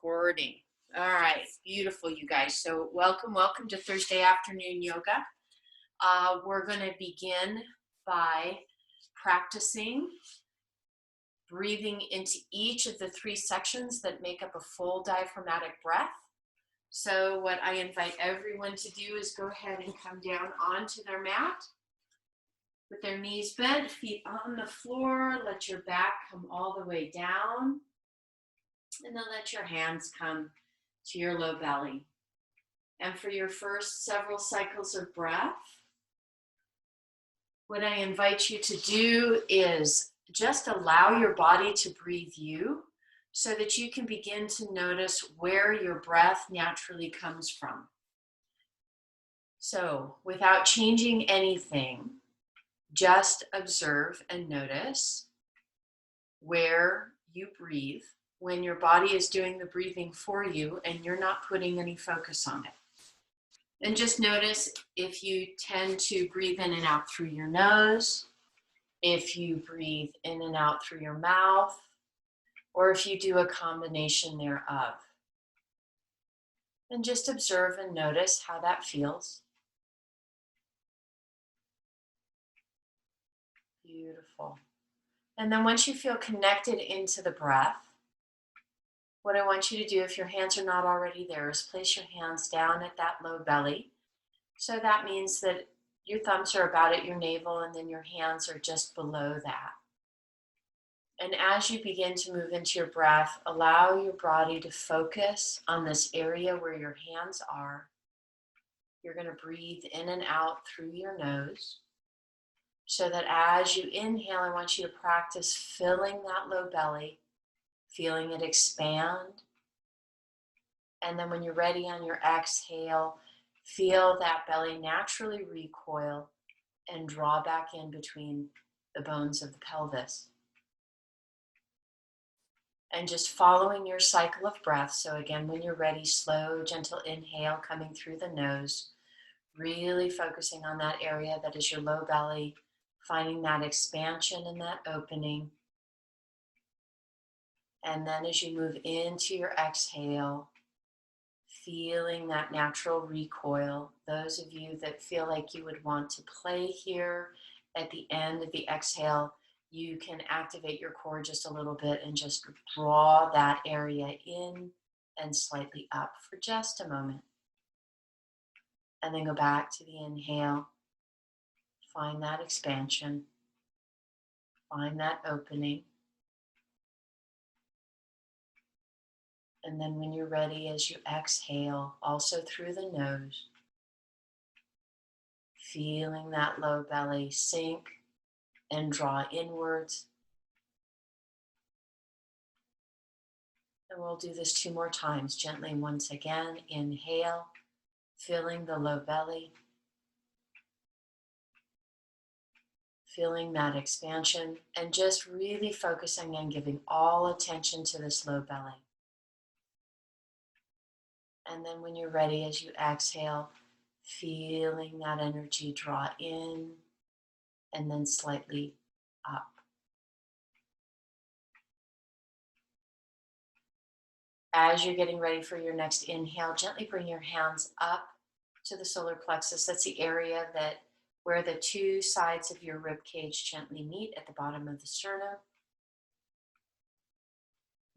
recording. All right, beautiful, you guys. So welcome to Thursday afternoon yoga. We're going to begin by practicing breathing into each of the three sections that make up a full diaphragmatic breath. So what I invite everyone to do is go ahead and come down onto their mat with their knees bent, feet on the floor. Let your back come all the way down. And then let your hands come to your low belly. And for your first several cycles of breath, what I invite you to do is just allow your body to breathe you so that you can begin to notice where your breath naturally comes from. So without changing anything, just observe and notice where you breathe when your body is doing the breathing for you and you're not putting any focus on it. And just notice if you tend to breathe in and out through your nose, if you breathe in and out through your mouth, or if you do a combination thereof. And just observe and notice how that feels. Beautiful. And then once you feel connected into the breath, what I want you to do, if your hands are not already there, is place your hands down at that low belly. So that means that your thumbs are about at your navel and then your hands are just below that. And as you begin to move into your breath, allow your body to focus on this area where your hands are. You're going to breathe in and out through your nose. So that as you inhale, I want you to practice filling that low belly, feeling it expand. And then when you're ready on your exhale, feel that belly naturally recoil and draw back in between the bones of the pelvis. And just following your cycle of breath. So again, when you're ready, slow, gentle inhale coming through the nose, really focusing on that area that is your low belly, finding that expansion and that opening. And then as you move into your exhale, feeling that natural recoil. Those of you that feel like you would want to play here at the end of the exhale, you can activate your core just a little bit and just draw that area in and slightly up for just a moment. And then go back to the inhale. Find that expansion. Find that opening. And then when you're ready, as you exhale, also through the nose, feeling that low belly sink and draw inwards. And we'll do this 2 more times. Gently once again, inhale, filling the low belly. Feeling that expansion and just really focusing and giving all attention to this low belly. And then when you're ready, as you exhale, feeling that energy draw in and then slightly up. As you're getting ready for your next inhale, gently bring your hands up to the solar plexus. That's the area where the 2 sides of your rib cage gently meet at the bottom of the sternum.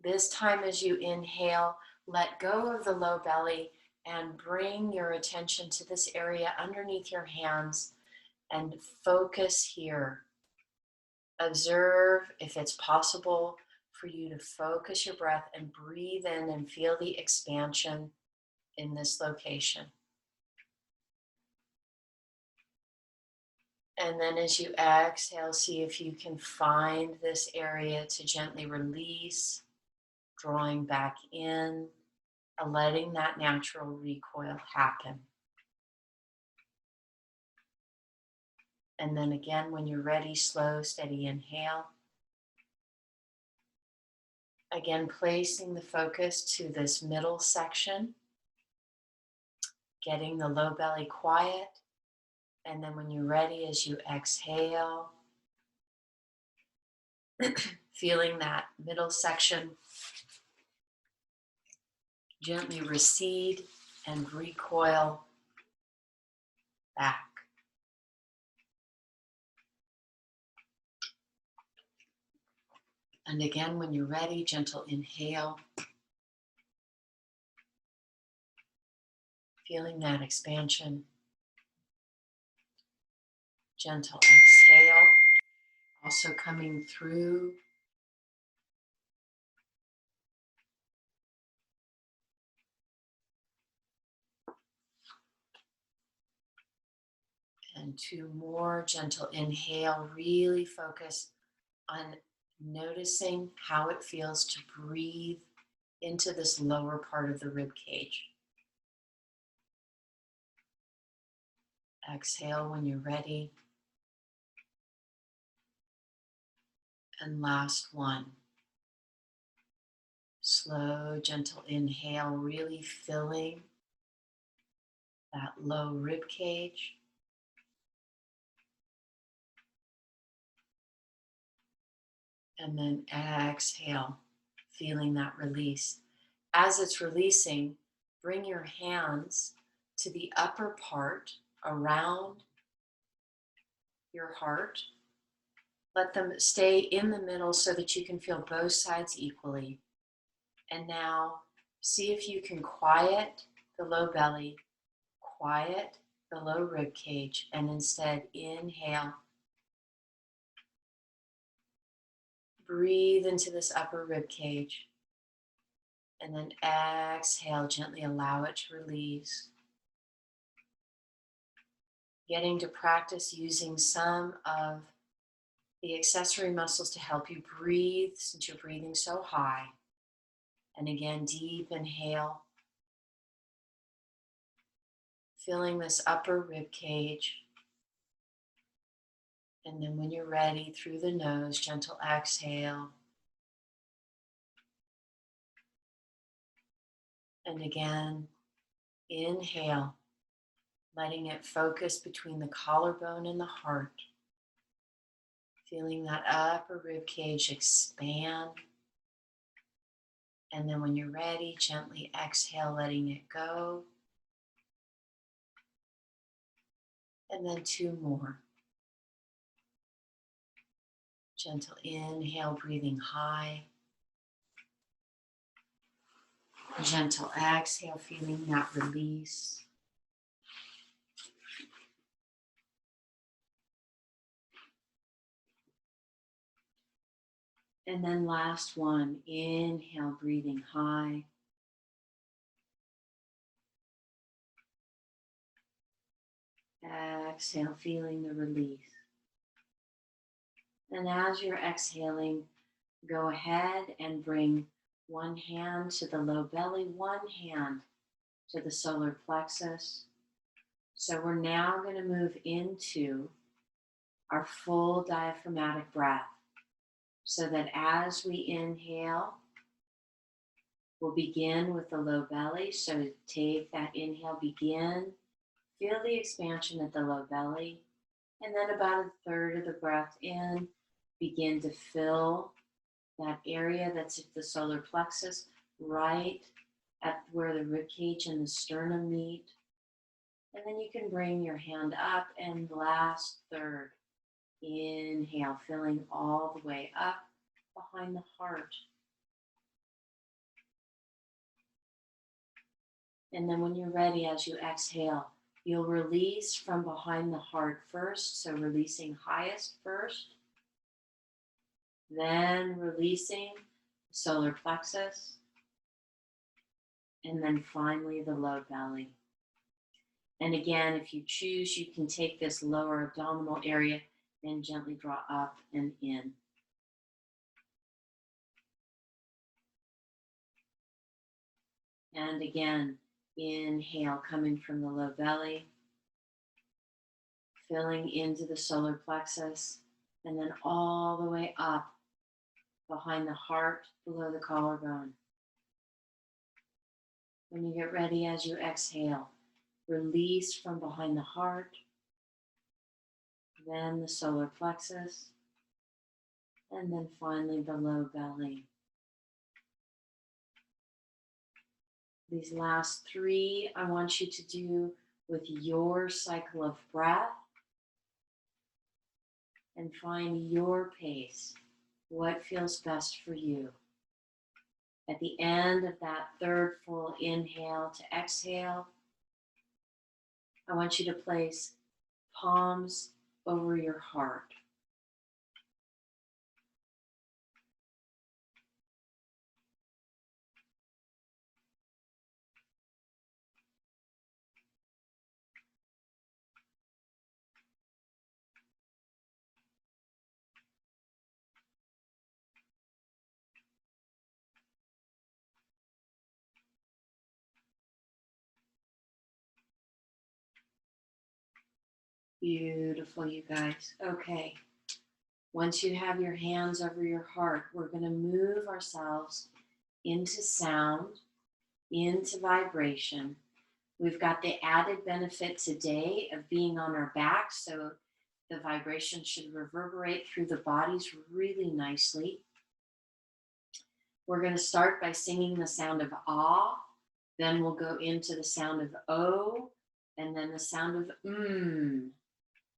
This time as you inhale, let go of the low belly and bring your attention to this area underneath your hands and focus here. Observe if it's possible for you to focus your breath and breathe in and feel the expansion in this location. And then as you exhale, see if you can find this area to gently release, drawing back in, letting that natural recoil happen. And then again, when you're ready, slow, steady inhale. Again, placing the focus to this middle section, getting the low belly quiet. And then when you're ready, as you exhale, feeling that middle section Gently recede and recoil back. And again, when you're ready, gentle inhale, feeling that expansion. Gentle exhale, also coming through. And 2 more, gentle inhale, really focus on noticing how it feels to breathe into this lower part of the rib cage. Exhale when you're ready. And last one. Slow, gentle inhale, really filling that low rib cage. And then exhale, feeling that release. As it's releasing, bring your hands to the upper part around your heart. Let them stay in the middle so that you can feel both sides equally. And now see if you can quiet the low belly, quiet the low rib cage, and instead inhale. Breathe into this upper rib cage. And then exhale, gently allow it to release. Getting to practice using some of the accessory muscles to help you breathe since you're breathing so high. And again, deep inhale. Filling this upper rib cage. And then when you're ready, through the nose, gentle exhale. And again, inhale, letting it focus between the collarbone and the heart. Feeling that upper rib cage expand. And then when you're ready, gently exhale, letting it go. And then 2 more. Gentle inhale, breathing high. Gentle exhale, feeling that release. And then last one, inhale, breathing high. Exhale, feeling the release. And as you're exhaling, go ahead and bring one hand to the low belly, one hand to the solar plexus. So we're now going to move into our full diaphragmatic breath. So that as we inhale, we'll begin with the low belly. So take that inhale, begin. Feel the expansion at the low belly. And then about a third of the breath in, begin to fill that area that's at the solar plexus, right at where the rib cage and the sternum meet. And then you can bring your hand up, and last third, inhale, filling all the way up behind the heart. And then when you're ready, as you exhale, you'll release from behind the heart first, so releasing highest first, then releasing the solar plexus, and then finally the low belly. And again, if you choose, you can take this lower abdominal area and gently draw up and in. And again, inhale, coming from the low belly, filling into the solar plexus, and then all the way up behind the heart, below the collarbone. When you get ready, as you exhale, release from behind the heart, then the solar plexus, and then finally the low belly. These last 3, I want you to do with your cycle of breath and find your pace. What feels best for you? At the end of that 3rd full inhale to exhale, I want you to place palms over your heart. Beautiful, you guys. Okay. Once you have your hands over your heart, we're going to move ourselves into sound, into vibration. We've got the added benefit today of being on our back, so the vibration should reverberate through the bodies really nicely. We're going to start by singing the sound of ah, then we'll go into the sound of o, and then the sound of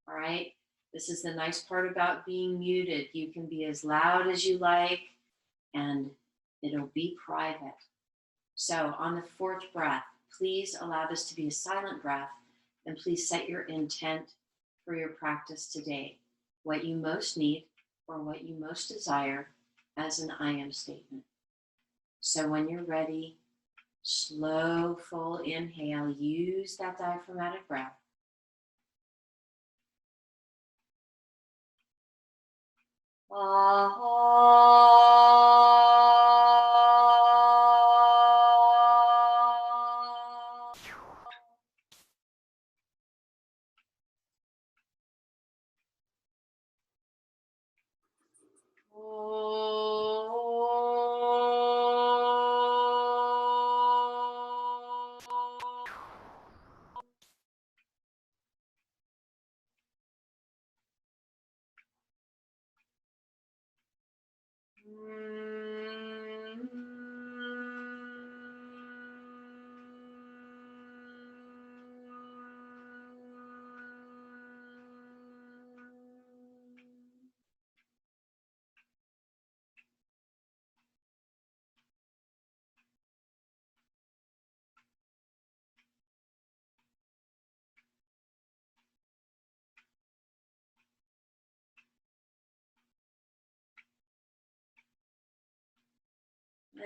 all right? This is the nice part about being muted. You can be as loud as you like, and it'll be private. So on the 4th breath, please allow this to be a silent breath, and please set your intent for your practice today, what you most need or what you most desire as an I am statement. So when you're ready, slow, full inhale, use that diaphragmatic breath.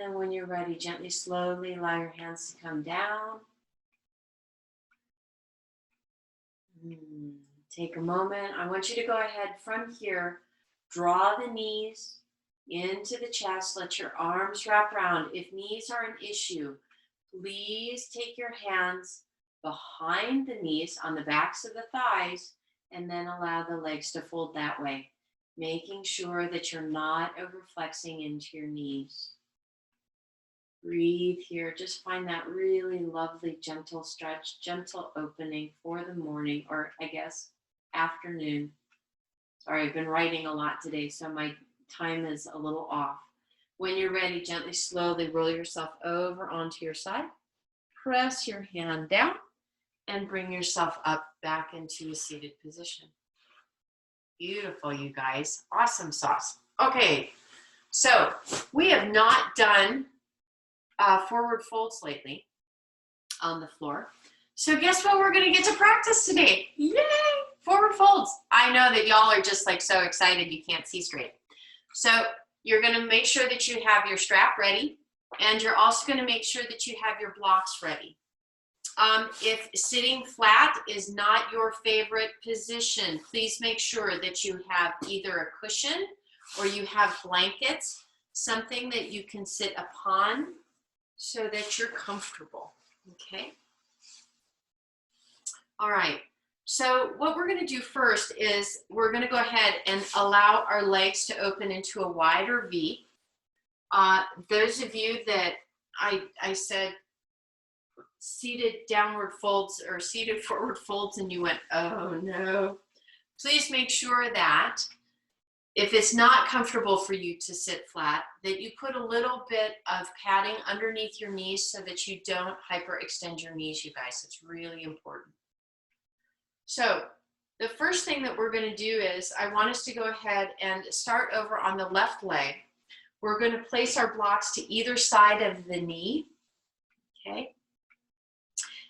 And when you're ready, gently, slowly allow your hands to come down. Take a moment. I want you to go ahead from here, draw the knees into the chest, let your arms wrap around. If knees are an issue, please take your hands behind the knees on the backs of the thighs and then allow the legs to fold that way, making sure that you're not overflexing into your knees. Breathe here. Just find that really lovely, gentle stretch, gentle opening for the morning, or I guess afternoon. Sorry, I've been writing a lot today, so my time is a little off. When you're ready, gently, slowly roll yourself over onto your side. Press your hand down and bring yourself up back into a seated position. Beautiful, you guys. Awesome sauce. Okay, so we have not done forward folds lately on the floor. So guess what we're going to get to practice today? Yay! Forward folds. I know that y'all are just like so excited you can't see straight. So you're going to make sure that you have your strap ready, and you're also going to make sure that you have your blocks ready. If sitting flat is not your favorite position, please make sure that you have either a cushion or you have blankets, something that you can sit upon so that you're comfortable, okay? All right, so what we're gonna do first is we're gonna go ahead and allow our legs to open into a wider V. Those of you that I said seated downward folds or seated forward folds and you went, oh no, please make sure that If it's not comfortable for you to sit flat, that you put a little bit of padding underneath your knees so that you don't hyperextend your knees, you guys. It's really important. So the first thing that we're going to do is I want us to go ahead and start over on the left leg. We're going to place our blocks to either side of the knee, okay?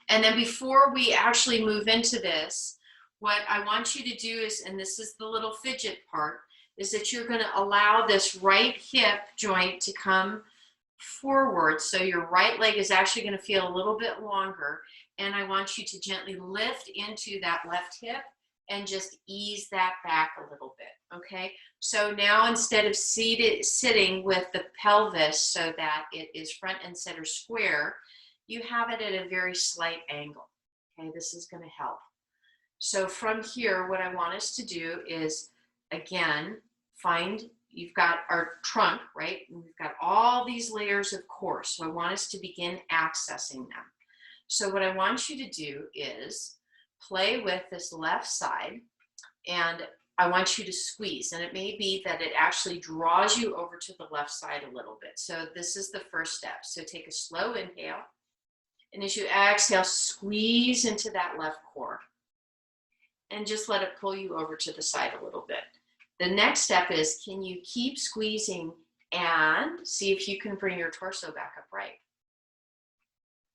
And then before we actually move into this, what I want you to do is, and this is the little fidget part, is that you're going to allow this right hip joint to come forward. So your right leg is actually going to feel a little bit longer. And I want you to gently lift into that left hip and just ease that back a little bit, okay? So now instead of sitting with the pelvis so that it is front and center square, you have it at a very slight angle, okay? This is going to help. So from here, what I want us to do is, again, you've got our trunk, right? And we've got all these layers of core. So I want us to begin accessing them. So what I want you to do is play with this left side, and I want you to squeeze. And it may be that it actually draws you over to the left side a little bit. So this is the first step. So take a slow inhale. And as you exhale, squeeze into that left core. And just let it pull you over to the side a little bit. The next step is, can you keep squeezing and see if you can bring your torso back upright?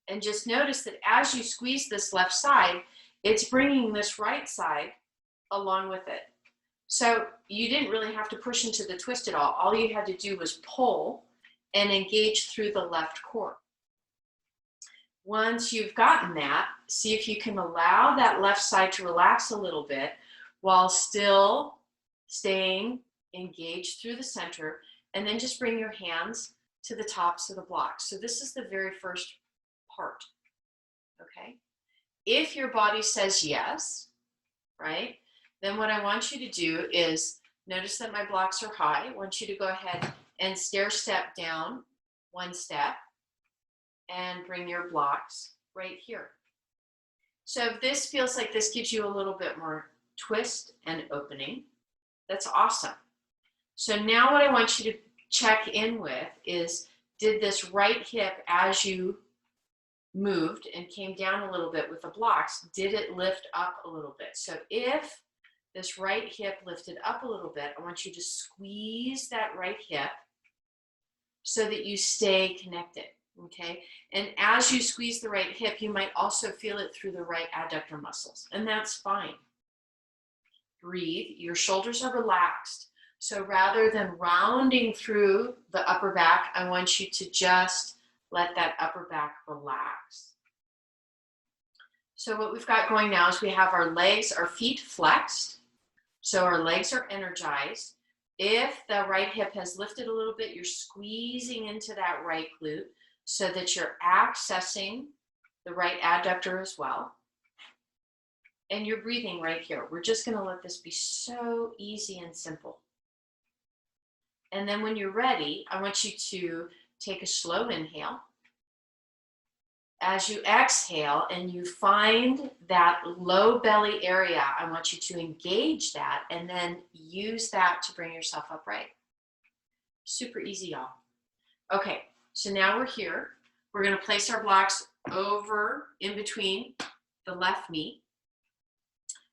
And just notice that as you squeeze this left side, it's bringing this right side along with it. So you didn't really have to push into the twist at all. All you had to do was pull and engage through the left core. Once you've gotten that, see if you can allow that left side to relax a little bit while still staying engaged through the center, and then just bring your hands to the tops of the blocks. So this is the very first part, okay? If your body says yes, right, then what I want you to do is, notice that my blocks are high. I want you to go ahead and stair step down one step and bring your blocks right here. So if this feels like this gives you a little bit more twist and opening, that's awesome. So now what I want you to check in with is, did this right hip, as you moved and came down a little bit with the blocks, did it lift up a little bit? So if this right hip lifted up a little bit, I want you to squeeze that right hip so that you stay connected, okay? And as you squeeze the right hip, you might also feel it through the right adductor muscles, and that's fine. Breathe, your shoulders are relaxed. So rather than rounding through the upper back, I want you to just let that upper back relax. So what we've got going now is we have our legs, our feet flexed. So our legs are energized. If the right hip has lifted a little bit, you're squeezing into that right glute so that you're accessing the right adductor as well. And you're breathing right here. We're just going to let this be so easy and simple. And then when you're ready, I want you to take a slow inhale. As you exhale and you find that low belly area, I want you to engage that and then use that to bring yourself upright. Super easy, y'all. Okay, so now we're here. We're going to place our blocks over in between the left knee.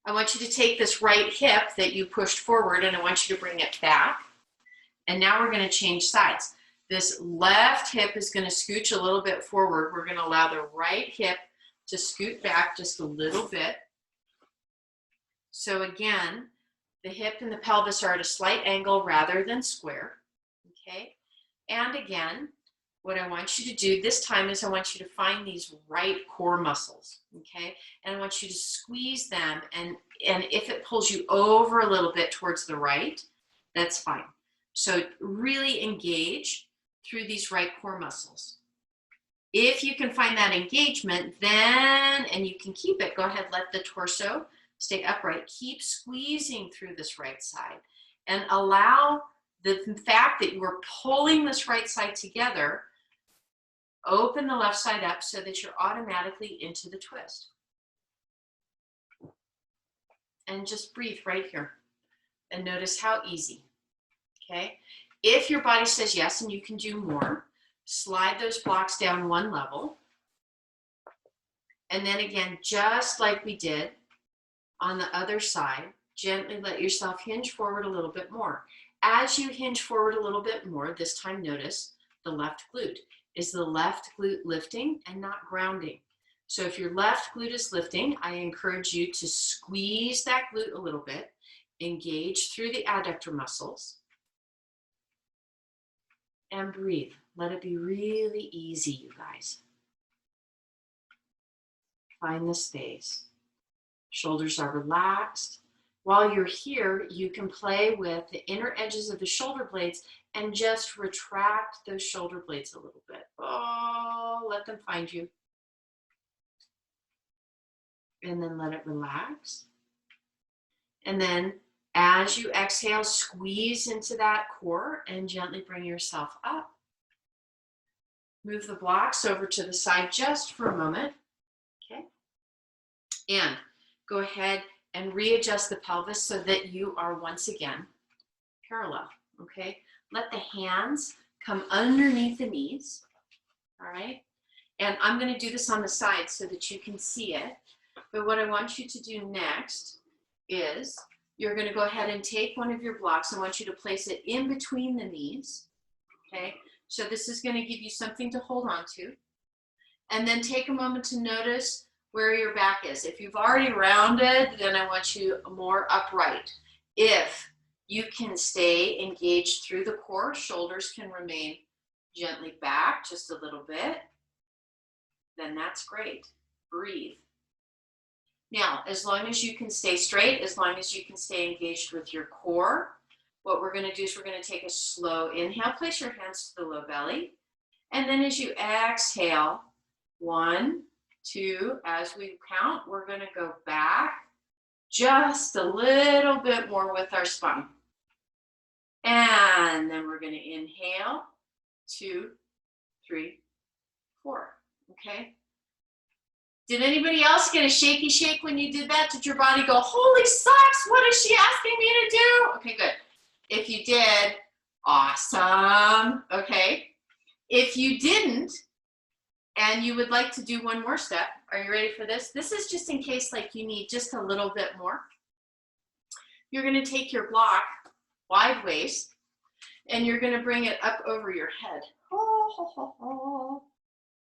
I want you to take this right hip that you pushed forward and I want you to bring it back. And now we're going to change sides. This left hip is going to scooch a little bit forward. We're going to allow the right hip to scoot back just a little bit. So again, the hip and the pelvis are at a slight angle rather than square, okay? And again, what I want you to do this time is I want you to find these right core muscles, okay? And I want you to squeeze them, and if it pulls you over a little bit towards the right, that's fine. So really engage through these right core muscles. If you can find that engagement, then, and you can keep it, go ahead, let the torso stay upright. Keep squeezing through this right side and allow the fact that you are pulling this right side together, open the left side up so that you're automatically into the twist. And just breathe right here and notice how easy. okay? If your body says yes and you can do more, slide those blocks down one level. And then again, just like we did on the other side, gently let yourself hinge forward a little bit more. As you hinge forward a little bit more, this time notice the left glute. Is the left glute lifting and not grounding? So if your left glute is lifting, I encourage you to squeeze that glute a little bit, engage through the adductor muscles, and breathe. Let it be really easy, you guys. Find the space. Shoulders are relaxed. While you're here, you can play with the inner edges of the shoulder blades and just retract those shoulder blades a little bit. Oh, let them find you. And then let it relax. And then as you exhale, squeeze into that core and gently bring yourself up. Move the blocks over to the side just for a moment. Okay. And go ahead and readjust the pelvis so that you are once again parallel, okay? Let the hands come underneath the knees, all right? And I'm gonna do this on the side so that you can see it. But what I want you to do next is you're gonna go ahead and take one of your blocks. I want you to place it in between the knees, okay? So this is gonna give you something to hold on to. And then take a moment to notice where your back is. If you've already rounded, then I want you more upright. If you can stay engaged through the core, shoulders can remain gently back just a little bit, then that's great. Breathe. Now, as long as you can stay straight, as long as you can stay engaged with your core, what we're gonna do is we're gonna take a slow inhale, place your hands to the low belly, and then as you exhale, 1, 2, as we count, we're gonna go back just a little bit more with our spine. And then we're gonna inhale, 2, 3, 4, okay? Did anybody else get a shaky shake when you did that? Did your body go, holy smokes, what is she asking me to do? Okay, good. If you did, awesome, okay? If you didn't, and you would like to do one more step, are you ready for this? This is just in case like you need just a little bit more. You're gonna take your block, wide waist, and you're gonna bring it up over your head.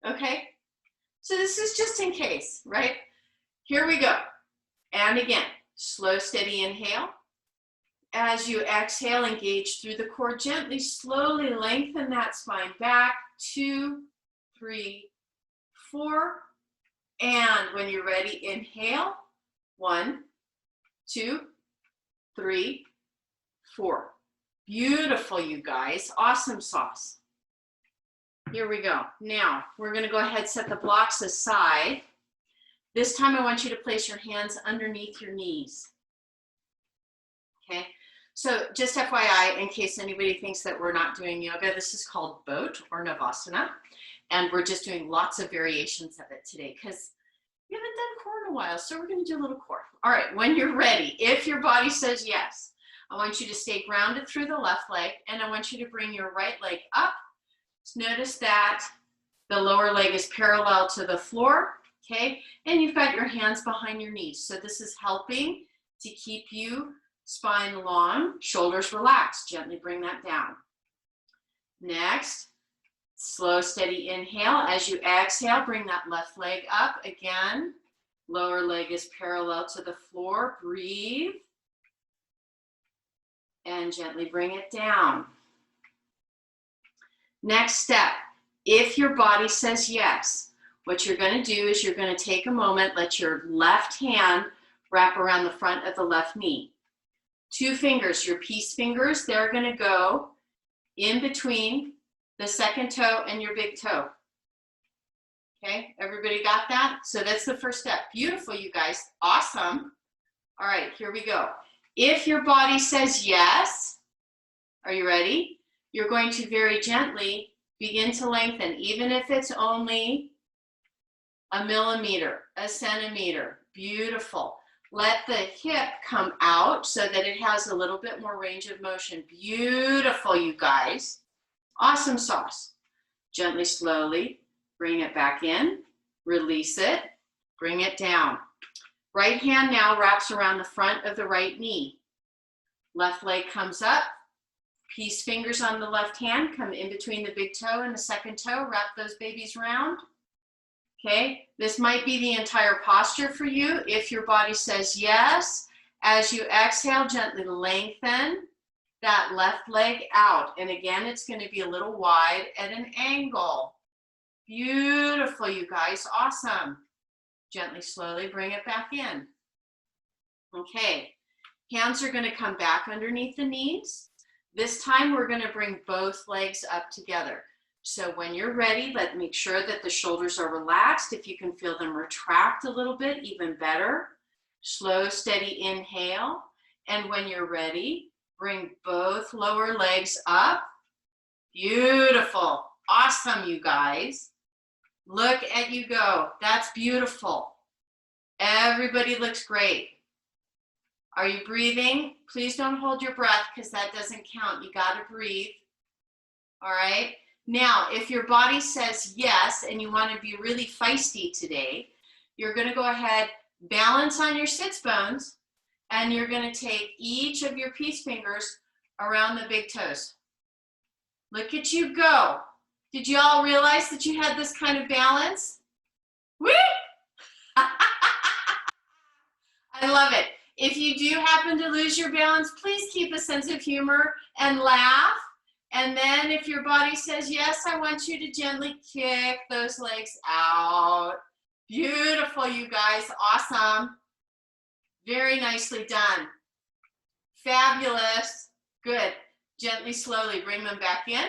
Okay? So this is just in case, right? Here we go. And again, slow, steady inhale. As you exhale, engage through the core, gently, slowly lengthen that spine back, 2, 3, 4, and when you're ready, inhale, 1, 2, 3, 4. Beautiful, you guys. Awesome sauce. Here we go. Now, we're gonna go ahead and set the blocks aside. This time I want you to place your hands underneath your knees. Okay, so just FYI, in case anybody thinks that we're not doing yoga, this is called boat or Navasana. And we're just doing lots of variations of it today because we haven't done core in a while, so we're gonna do a little core. All right, when you're ready, if your body says yes, I want you to stay grounded through the left leg, and I want you to bring your right leg up. Notice that the lower leg is parallel to the floor, okay? And you've got your hands behind your knees. So this is helping to keep you spine long, shoulders relaxed. Gently bring that down. Next, slow, steady inhale. As you exhale, bring that left leg up again. Lower leg is parallel to the floor. Breathe. And gently bring it down. Next step, if your body says yes, what you're going to do is you're going to take a moment, let your left hand wrap around the front of the left knee. 2 fingers, your peace fingers, they're going to go in between the second toe and your big toe. Okay, everybody got that? So that's the first step. Beautiful, you guys. Awesome. All right, here we go. If your body says yes, are you ready? You're going to very gently begin to lengthen, even if it's only a millimeter, a centimeter. Beautiful. Let the hip come out so that it has a little bit more range of motion. Beautiful, you guys. Awesome sauce. Gently, slowly, bring it back in, release it, bring it down. Right hand now wraps around the front of the right knee. Left leg comes up, peace fingers on the left hand, come in between the big toe and the second toe, wrap those babies around. Okay, this might be the entire posture for you. If your body says yes, as you exhale, gently lengthen that left leg out. And again, it's going to be a little wide at an angle. Beautiful, you guys. Awesome. Gently, slowly bring it back in. Okay, hands are going to come back underneath the knees. This time, we're going to bring both legs up together. So when you're ready, make sure that the shoulders are relaxed. If you can feel them retract a little bit, even better. Slow, steady inhale. And when you're ready, bring both lower legs up. Beautiful. Awesome, you guys. Look at you go. That's beautiful. Everybody looks great. Are you breathing? Please don't hold your breath because that doesn't count. You got to breathe. All right. Now, if your body says yes and you want to be really feisty today, you're going to go ahead, balance on your sits bones, and you're going to take each of your peace fingers around the big toes. Look at you go. Did you all realize that you had this kind of balance? Woo! I love it. If you do happen to lose your balance, please keep a sense of humor and laugh. And then if your body says, yes, I want you to gently kick those legs out. Beautiful, you guys. Awesome. Very nicely done. Fabulous. Good. Gently, slowly bring them back in.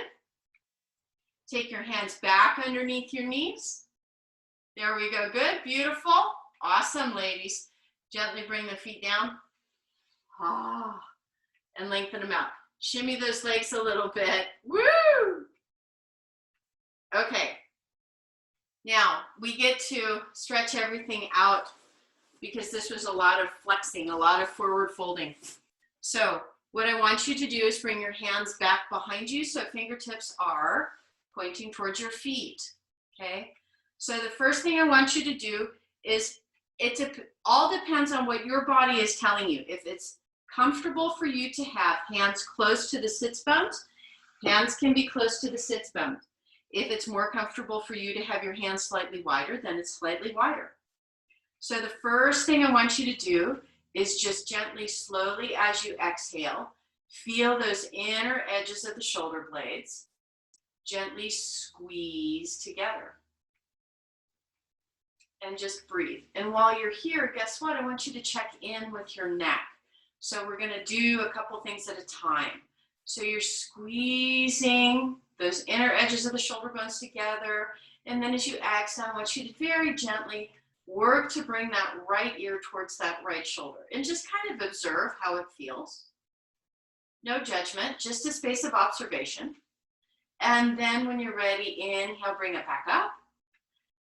Take your hands back underneath your knees. There we go. Good. Beautiful. Awesome, ladies. Gently bring the feet down. And lengthen them out. Shimmy those legs a little bit. Woo! Okay. Now, we get to stretch everything out because this was a lot of flexing, a lot of forward folding. So what I want you to do is bring your hands back behind you so fingertips are pointing towards your feet, okay? So the first thing I want you to do is, all depends on what your body is telling you. If it's comfortable for you to have hands close to the sits bones, hands can be close to the sits bones. If it's more comfortable for you to have your hands slightly wider, then it's slightly wider. So the first thing I want you to do is just gently, slowly, as you exhale, feel those inner edges of the shoulder blades gently squeeze together. And just breathe. And while you're here, guess what? I want you to check in with your neck. So we're going to do a couple things at a time. So you're squeezing those inner edges of the shoulder bones together. And then as you exhale, I want you to very gently work to bring that right ear towards that right shoulder. And just kind of observe how it feels. No judgment, just a space of observation. And then when you're ready, inhale, bring it back up.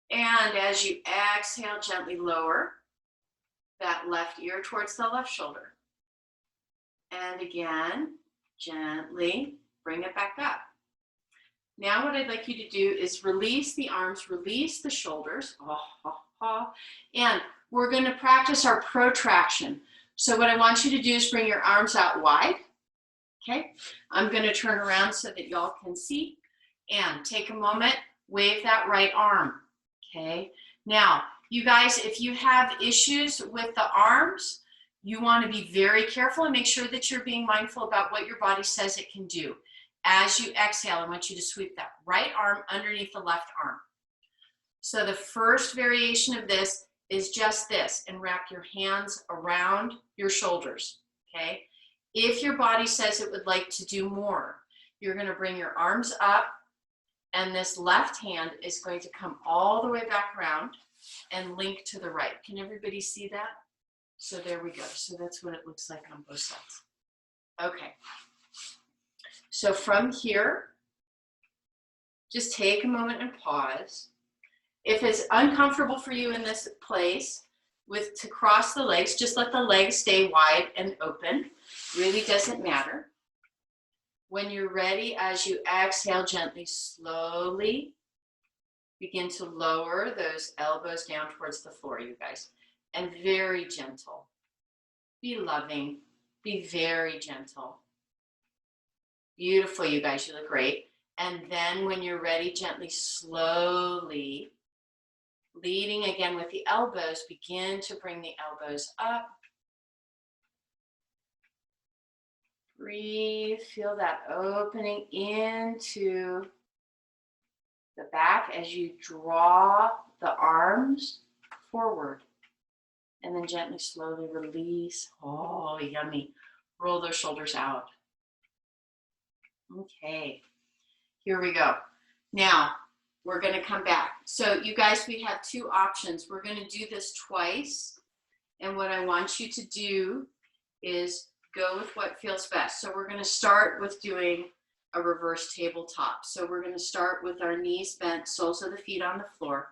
And as you exhale, gently lower that left ear towards the left shoulder. And again, gently bring it back up. Now what I'd like you to do is release the arms, release the shoulders. And we're going to practice our protraction. So what I want you to do is bring your arms out wide. Okay, I'm going to turn around so that y'all can see. And take a moment, wave that right arm. Okay, now you guys, if you have issues with the arms, you want to be very careful and make sure that you're being mindful about what your body says it can do. As you exhale, I want you to sweep that right arm underneath the left arm. So the first variation of this is just this, and wrap your hands around your shoulders, okay? If your body says it would like to do more, you're going to bring your arms up, and this left hand is going to come all the way back around and link to the right. Can everybody see that? So there we go. So that's what it looks like on both sides. Okay. So from here, just take a moment and pause. If it's uncomfortable for you in this place, to cross the legs. Just let the legs stay wide and open. Really doesn't matter. When you're ready, as you exhale, gently, slowly begin to lower those elbows down towards the floor, you guys. And very gentle. Be loving. Be very gentle. Beautiful, you guys. You look great. And then when you're ready, gently, slowly, leading again with the elbows, begin to bring the elbows up. Breathe. Feel that opening into the back as you draw the arms forward. And then gently, slowly release. Oh, yummy. Roll those shoulders out. Okay, here we go. Now, we're going to come back. So you guys, we have two options. We're going to do this twice. And what I want you to do is go with what feels best. So we're going to start with doing a reverse tabletop. So we're going to start with our knees bent, soles of the feet on the floor.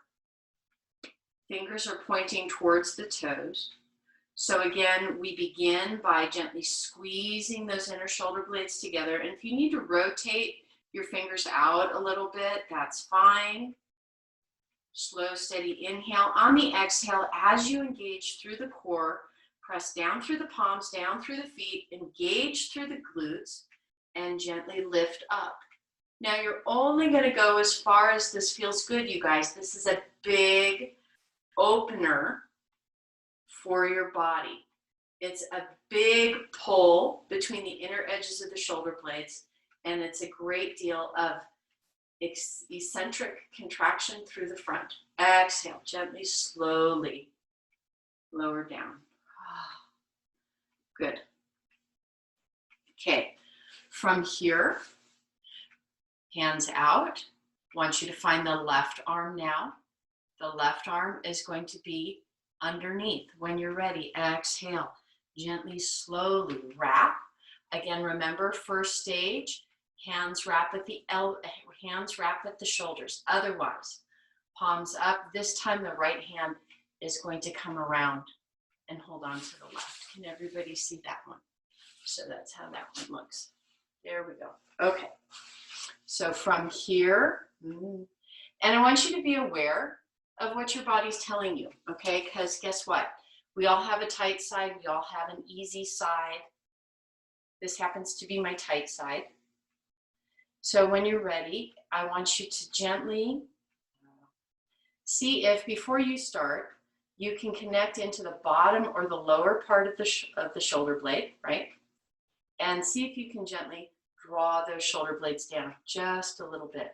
Fingers are pointing towards the toes. So again, we begin by gently squeezing those inner shoulder blades together. And if you need to rotate your fingers out a little bit, that's fine. Slow, steady inhale. On the exhale, as you engage through the core, press down through the palms, down through the feet, engage through the glutes, and gently lift up. Now you're only going to go as far as this feels good, you guys. This is a big opener for your body. It's a big pull between the inner edges of the shoulder blades, and it's a great deal of eccentric contraction through the front. Exhale, gently, slowly lower down. Good. Okay, from here, hands out. I want you to find the left arm now. The left arm is going to be underneath. When you're ready, exhale, gently, slowly wrap. Again, remember, first stage, hands wrap at the shoulders. Otherwise, palms up. This time, the right hand is going to come around and hold on to the left. Can everybody see that one? So that's how that one looks. There we go. Okay. So from here, and I want you to be aware of what your body's telling you, okay? Because guess what? We all have a tight side. We all have an easy side. This happens to be my tight side. So when you're ready, I want you to gently see if before you start, you can connect into the bottom or the lower part of the shoulder blade, right? And see if you can gently draw those shoulder blades down just a little bit.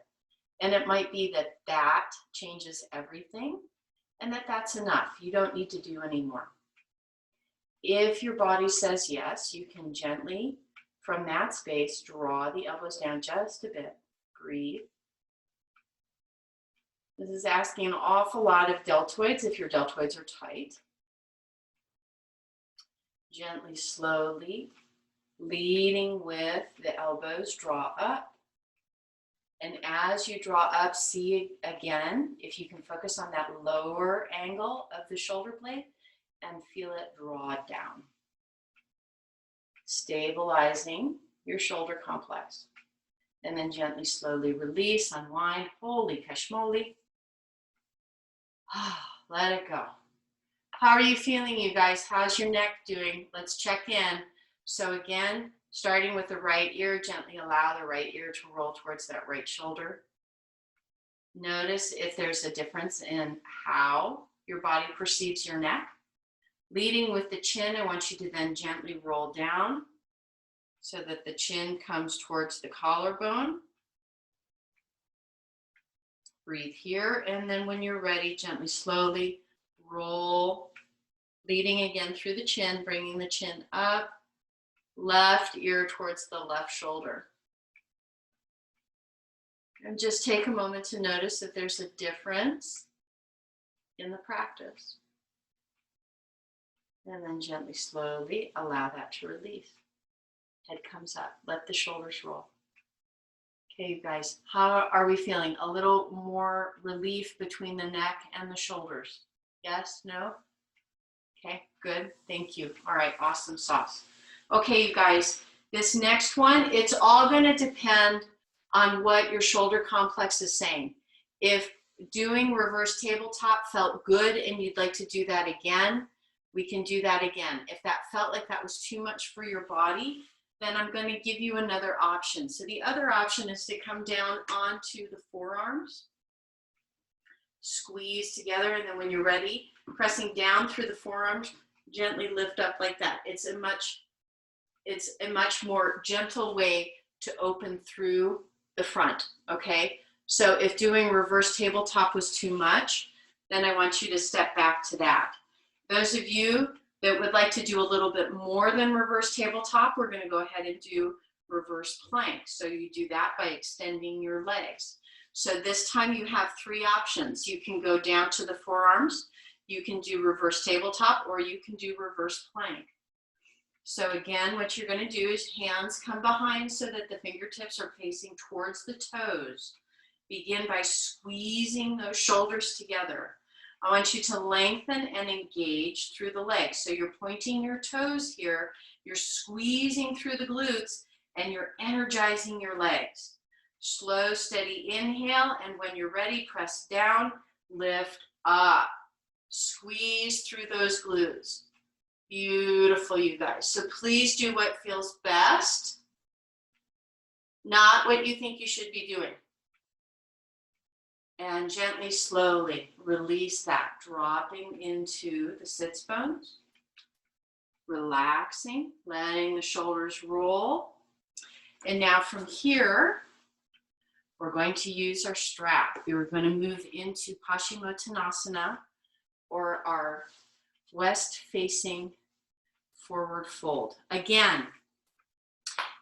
And it might be that that changes everything and that's enough. You don't need to do any more. If your body says yes, you can gently, from that space, draw the elbows down just a bit. Breathe. This is asking an awful lot of deltoids if your deltoids are tight. Gently, slowly, leading with the elbows, draw up. And as you draw up, see again, if you can focus on that lower angle of the shoulder blade and feel it draw down. Stabilizing your shoulder complex. And then gently, slowly release, unwind. Holy kashmoli. Let it go. How are you feeling, you guys? How's your neck doing? Let's check in. So again, starting with the right ear, gently allow the right ear to roll towards that right shoulder. Notice if there's a difference in how your body perceives your neck. Leading with the chin, I want you to then gently roll down so that the chin comes towards the collarbone. Breathe here, and then when you're ready, gently, slowly roll, leading again through the chin, bringing the chin up, left ear towards the left shoulder. And just take a moment to notice if there's a difference in the practice. And then gently, slowly allow that to release. Head comes up, let the shoulders roll. Okay, you guys, how are we feeling? A little more relief between the neck and the shoulders? Yes? No? Okay, good. Thank you. All right, awesome sauce. Okay, you guys, this next one, it's all going to depend on what your shoulder complex is saying. If doing reverse tabletop felt good and you'd like to do that again, we can do that again. If that felt like that was too much for your body, then I'm going to give you another option. So the other option is to come down onto the forearms, squeeze together, and then when you're ready, pressing down through the forearms, gently lift up like that. It's a much more gentle way to open through the front, okay? So if doing reverse tabletop was too much, then I want you to step back to that. Those of you that would like to do a little bit more than reverse tabletop, we're going to go ahead and do reverse plank. So you do that by extending your legs. So this time you have three options. You can go down to the forearms, you can do reverse tabletop, or you can do reverse plank. So again, what you're going to do is hands come behind so that the fingertips are facing towards the toes. Begin by squeezing those shoulders together. I want you to lengthen and engage through the legs. So you're pointing your toes here, you're squeezing through the glutes, and you're energizing your legs. Slow, steady inhale, and when you're ready, press down, lift up. Squeeze through those glutes. Beautiful, you guys. So please do what feels best, not what you think you should be doing. And gently, slowly release that, dropping into the sits bones, relaxing, letting the shoulders roll. And now from here, we're going to use our strap. We're going to move into Paschimottanasana, or our west-facing forward fold. Again,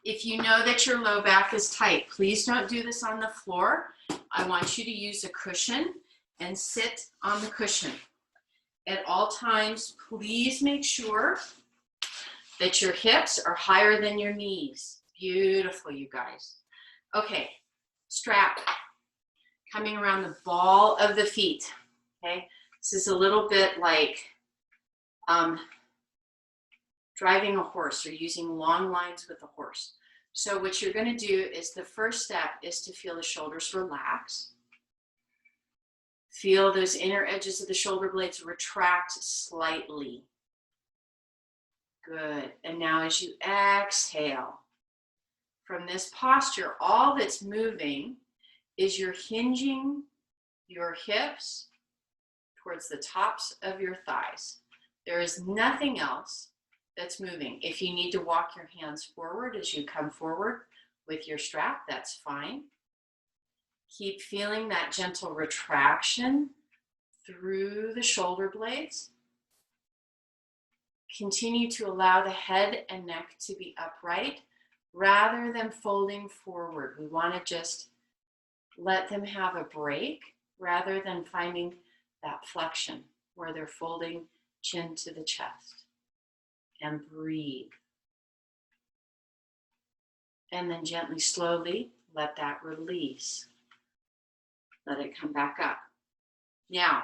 if you know that your low back is tight, please don't do this on the floor. I want you to use a cushion and sit on the cushion. At all times, please make sure that your hips are higher than your knees. Beautiful, you guys. Okay, strap coming around the ball of the feet. Okay, this is a little bit like driving a horse or using long lines with a horse. So what you're going to do is the first step is to feel the shoulders relax. Feel those inner edges of the shoulder blades retract slightly. Good. And now as you exhale, from this posture, all that's moving is you're hinging your hips towards the tops of your thighs. There is nothing else that's moving. If you need to walk your hands forward as you come forward with your strap, that's fine. Keep feeling that gentle retraction through the shoulder blades. Continue to allow the head and neck to be upright rather than folding forward. We want to just let them have a break rather than finding that flexion where they're folding chin to the chest. And breathe. And then gently, slowly, let that release. Let it come back up. Now,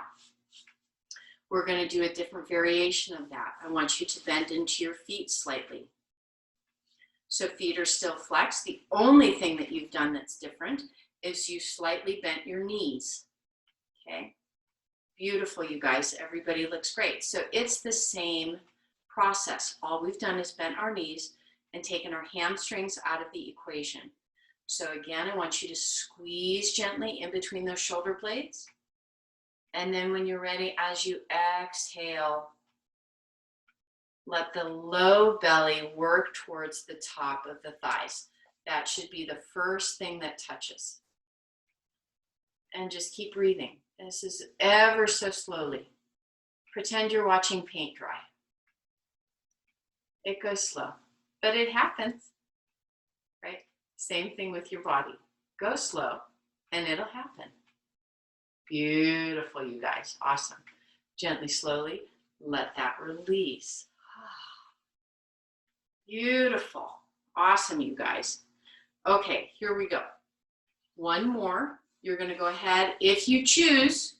we're going to do a different variation of that. I want you to bend into your feet slightly. So feet are still flexed. The only thing that you've done that's different is you slightly bent your knees. Okay? Beautiful, you guys. Everybody looks great. So it's the same process. All we've done is bent our knees and taken our hamstrings out of the equation. So again, I want you to squeeze gently in between those shoulder blades. And then when you're ready, as you exhale, let the low belly work towards the top of the thighs. That should be the first thing that touches. And just keep breathing. This is ever so slowly. Pretend you're watching paint dry. It goes slow, but it happens, right? Same thing with your body. Go slow and it'll happen. Beautiful, you guys. Awesome. Gently, slowly, let that release. Beautiful. Awesome, you guys. Okay, here we go. One more. You're going to go ahead. If you choose,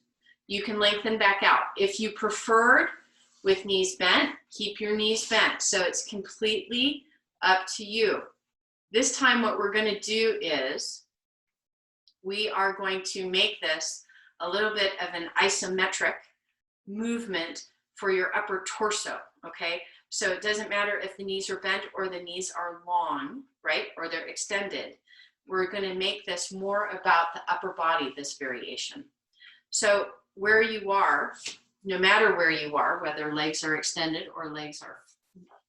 you can lengthen back out. If you preferred with knees bent, keep your knees bent. So it's completely up to you. This time what we're going to do is we are going to make this a little bit of an isometric movement for your upper torso, okay? So it doesn't matter if the knees are bent or the knees are long, right? Or they're extended. We're going to make this more about the upper body, this variation. So where you are, no matter where you are, whether legs are extended or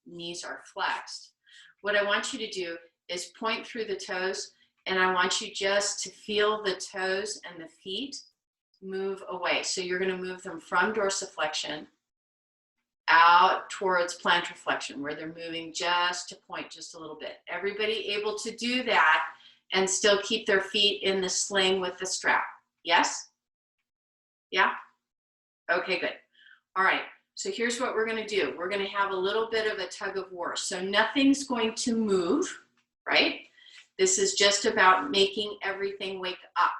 knees are flexed, what I want you to do is point through the toes, and I want you just to feel the toes and the feet move away. So you're going to move them from dorsiflexion out towards plantar flexion, where they're moving just to point just a little bit. Everybody able to do that and still keep their feet in the sling with the strap? Yes? Yeah? Okay, good. All right, so here's what we're going to do. We're going to have a little bit of a tug of war. So nothing's going to move, right? This is just about making everything wake up.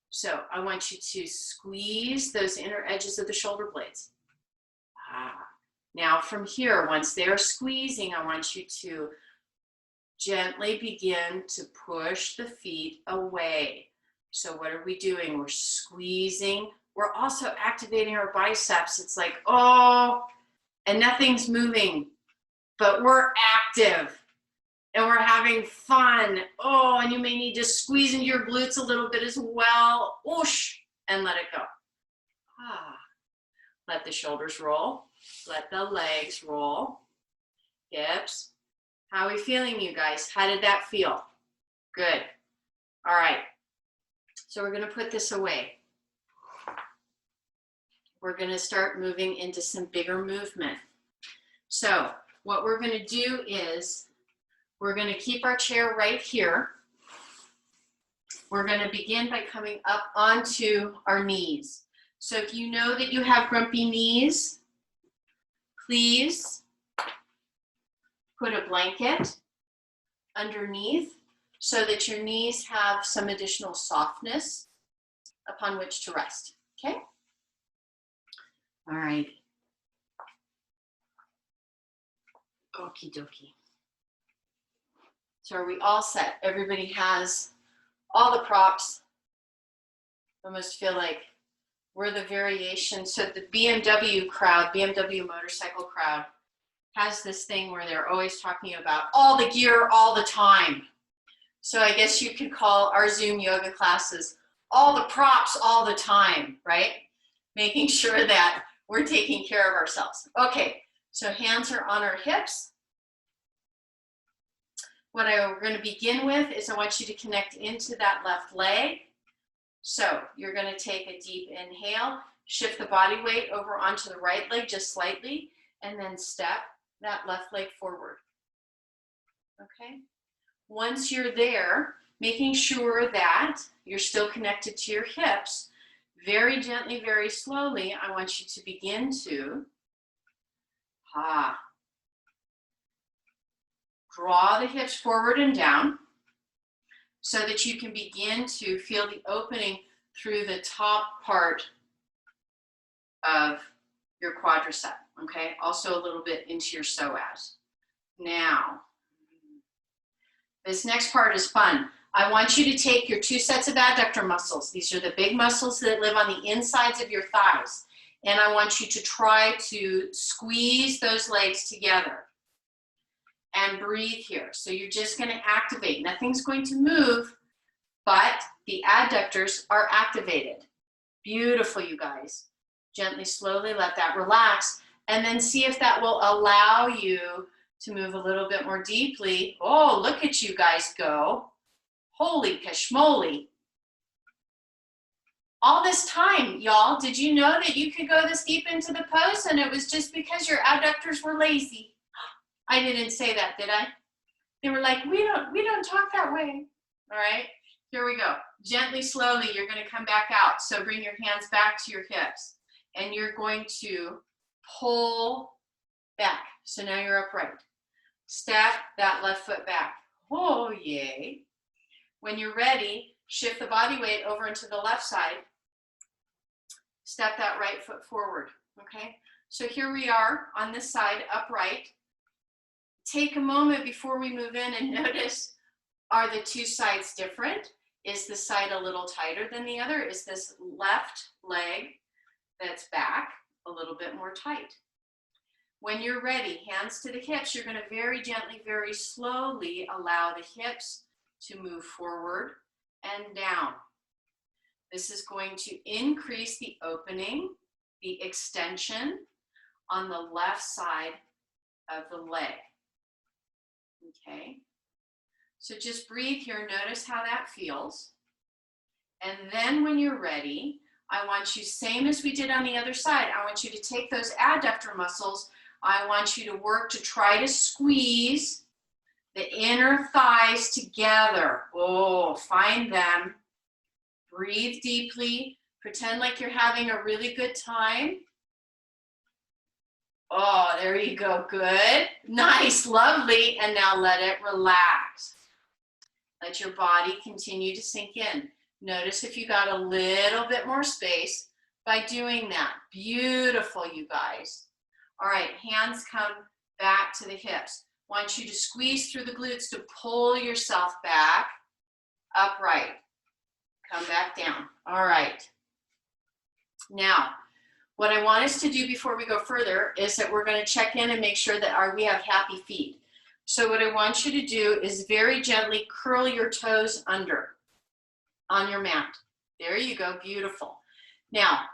So I want you to squeeze those inner edges of the shoulder blades. Now from here, once they're squeezing, I want you to gently begin to push the feet away. So what are we doing? We're squeezing. We're also activating our biceps. It's like, oh, and nothing's moving, but we're active and we're having fun. Oh, and you may need to squeeze into your glutes a little bit as well. Whoosh, and let it go. Let the shoulders roll. Let the legs roll. Hips. How are we feeling, you guys? How did that feel? Good. All right. So we're going to put this away. We're going to start moving into some bigger movement. So what we're going to do is we're going to keep our chair right here. We're going to begin by coming up onto our knees. So if you know that you have grumpy knees, please put a blanket underneath so that your knees have some additional softness upon which to rest, okay? All right. Okie dokie. So are we all set? Everybody has all the props. I almost feel like we're the variation. So the BMW crowd, BMW motorcycle crowd, has this thing where they're always talking about all the gear all the time. So I guess you could call our Zoom yoga classes all the props all the time, right? Making sure that we're taking care of ourselves. Okay, so hands are on our hips. What we're going to begin with is I want you to connect into that left leg. So you're going to take a deep inhale, shift the body weight over onto the right leg just slightly, and then step that left leg forward. Okay? Once you're there, making sure that you're still connected to your hips, very gently, very slowly, I want you to begin to draw the hips forward and down so that you can begin to feel the opening through the top part of your quadricep, okay? Also a little bit into your psoas. Now, this next part is fun. I want you to take your 2 sets of adductor muscles. These are the big muscles that live on the insides of your thighs. And I want you to try to squeeze those legs together and breathe here. So you're just going to activate. Nothing's going to move, but the adductors are activated. Beautiful, you guys. Gently, slowly let that relax, and then see if that will allow you to move a little bit more deeply. Oh, look at you guys go. Holy kashmoli. All this time, y'all, did you know that you could go this deep into the pose and it was just because your adductors were lazy? I didn't say that, did I? They were like, we don't talk that way. All right, here we go. Gently, slowly, you're going to come back out. So bring your hands back to your hips and you're going to pull back. So now you're upright. Step that left foot back. Oh, yay. When you're ready, shift the body weight over into the left side. Step that right foot forward, okay? So here we are on this side, upright. Take a moment before we move in and notice, are the two sides different? Is this side a little tighter than the other? Is this left leg that's back a little bit more tight? When you're ready, hands to the hips, you're going to very gently, very slowly allow the hips to move forward and down. This is going to increase the opening, the extension on the left side of the leg. Okay, so just breathe here, notice how that feels. And then when you're ready, I want you, same as we did on the other side, I want you to take those adductor muscles. I want you to work to try to squeeze the inner thighs together. Oh, find them. Breathe deeply. Pretend like you're having a really good time. Oh, there you go. Good. Nice. Lovely. And now let it relax. Let your body continue to sink in. Notice if you got a little bit more space by doing that. Beautiful, you guys. All right, hands come back to the hips. Want you to squeeze through the glutes to pull yourself back, upright. Come back down. All right. Now, what I want us to do before we go further is that we're going to check in and make sure that we have happy feet. So what I want you to do is very gently curl your toes under on your mat. There you go. Beautiful. Now,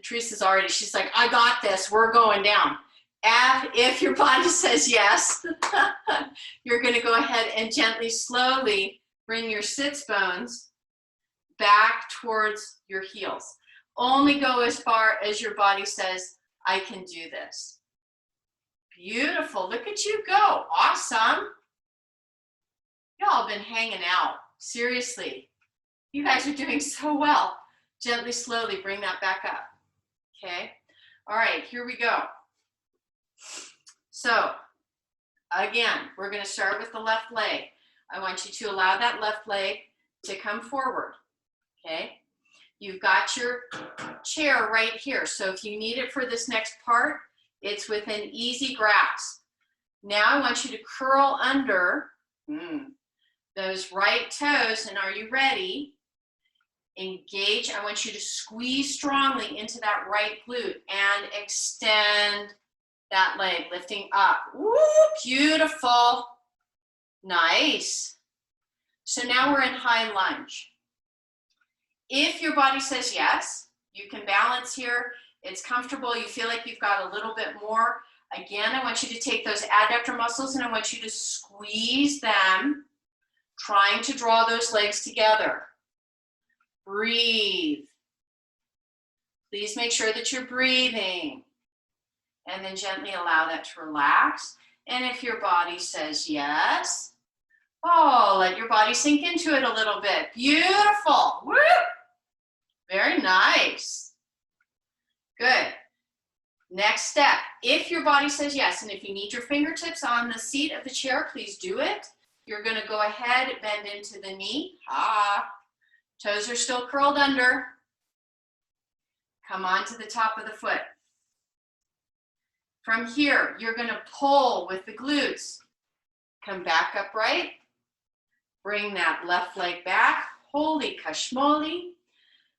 Teresa's already, she's like, I got this. We're going down. And if your body says yes, you're going to go ahead and gently, slowly bring your sits bones back towards your heels. Only go as far as your body says, I can do this. Beautiful. Look at you go. Awesome. Y'all been hanging out. Seriously. You guys are doing so well. Gently, slowly bring that back up. Okay. All right, here we go. So, again, we're going to start with the left leg. I want you to allow that left leg to come forward. Okay. You've got your chair right here. So if you need it for this next part, it's within easy grasp. Now I want you to curl under those right toes. And are you ready? Engage. I want you to squeeze strongly into that right glute and extend that leg, lifting up. Woo, beautiful. Nice. So now we're in high lunge. If your body says yes, you can balance here. It's comfortable. You feel like you've got a little bit more. Again, I want you to take those adductor muscles and I want you to squeeze them, trying to draw those legs together. Breathe. Please make sure that you're breathing. And then gently allow that to relax. And if your body says yes, oh, let your body sink into it a little bit. Beautiful. Woo! Very nice. Good. Next step. If your body says yes, and if you need your fingertips on the seat of the chair, please do it. You're going to go ahead, bend into the knee. Toes are still curled under. Come on to the top of the foot. From here, you're going to pull with the glutes. Come back upright. Bring that left leg back. Holy kashmoli.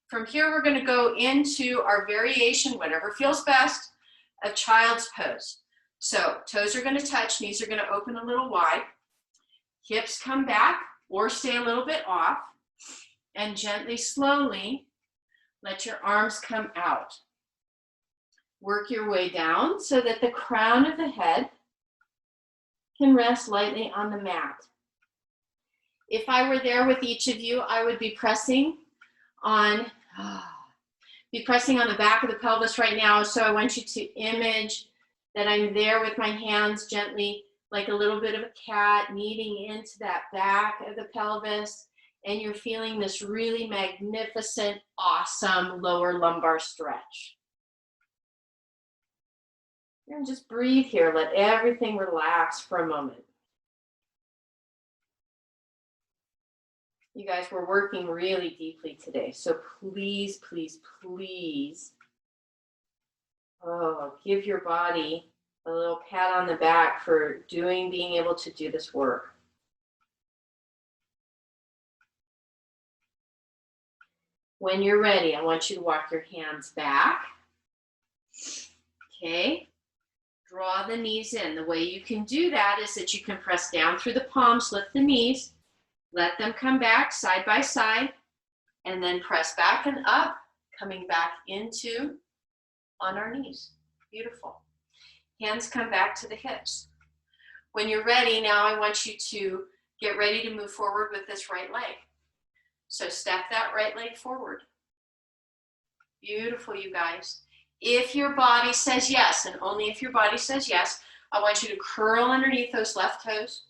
From here, we're going to go into our variation, whatever feels best, of child's pose. So toes are going to touch, knees are going to open a little wide. Hips come back or stay a little bit off. And gently, slowly, let your arms come out. Work your way down so that the crown of the head can rest lightly on the mat. If I were there with each of you, I would be pressing on the back of the pelvis right now. So I want you to image that I'm there with my hands gently, like a little bit of a cat, kneading into that back of the pelvis. And you're feeling this really magnificent, awesome lower lumbar stretch. And just breathe here. Let everything relax for a moment. You guys, we're working really deeply today. So please, please, please. Oh, give your body a little pat on the back for being able to do this work. When you're ready, I want you to walk your hands back. Okay. Draw the knees in. The way you can do that is that you can press down through the palms, lift the knees, let them come back side by side, and then press back and up, coming back into on our knees. Beautiful. Hands come back to the hips. When you're ready, now I want you to get ready to move forward with this right leg. So step that right leg forward. Beautiful, you guys. If your body says yes, and only if your body says yes, I want you to curl underneath those left toes.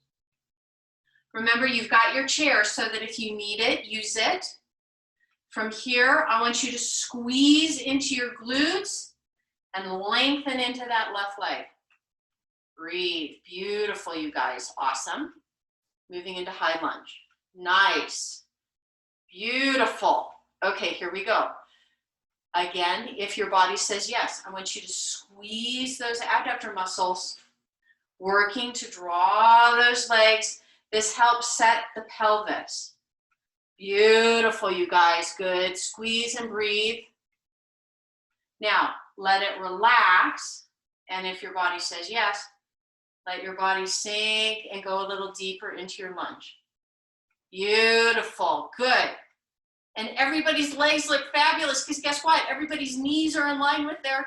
Remember, you've got your chair so that if you need it, use it. From here, I want you to squeeze into your glutes and lengthen into that left leg. Breathe. Beautiful, you guys. Awesome. Moving into high lunge. Nice. Beautiful. Okay, here we go. Again, if your body says yes, I want you to squeeze those abductor muscles, working to draw those legs. This helps set the pelvis. Beautiful, you guys. Good. Squeeze and breathe. Now, let it relax. And if your body says yes, let your body sink and go a little deeper into your lunge. Beautiful. Good. And everybody's legs look fabulous because guess what? Everybody's knees are in line with their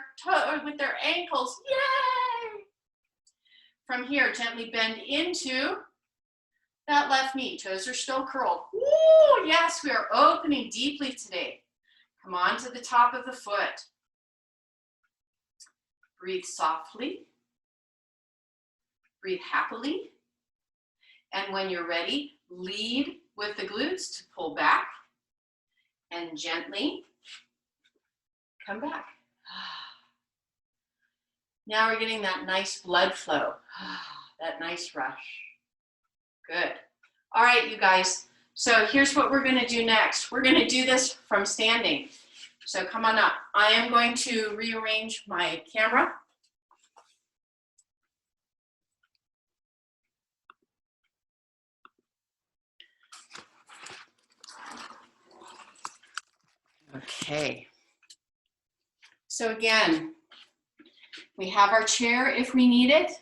ankles. Yay! From here, gently bend into that left knee. Toes are still curled. Woo! Yes, we are opening deeply today. Come on to the top of the foot. Breathe softly. Breathe happily. And when you're ready, lead with the glutes to pull back and gently come back. Now we're getting that nice blood flow, that nice rush. Good. All right, you guys. So here's what we're going to do next. We're going to do this from standing. So come on up. I am going to rearrange my camera. Okay. So again, we have our chair if we need it.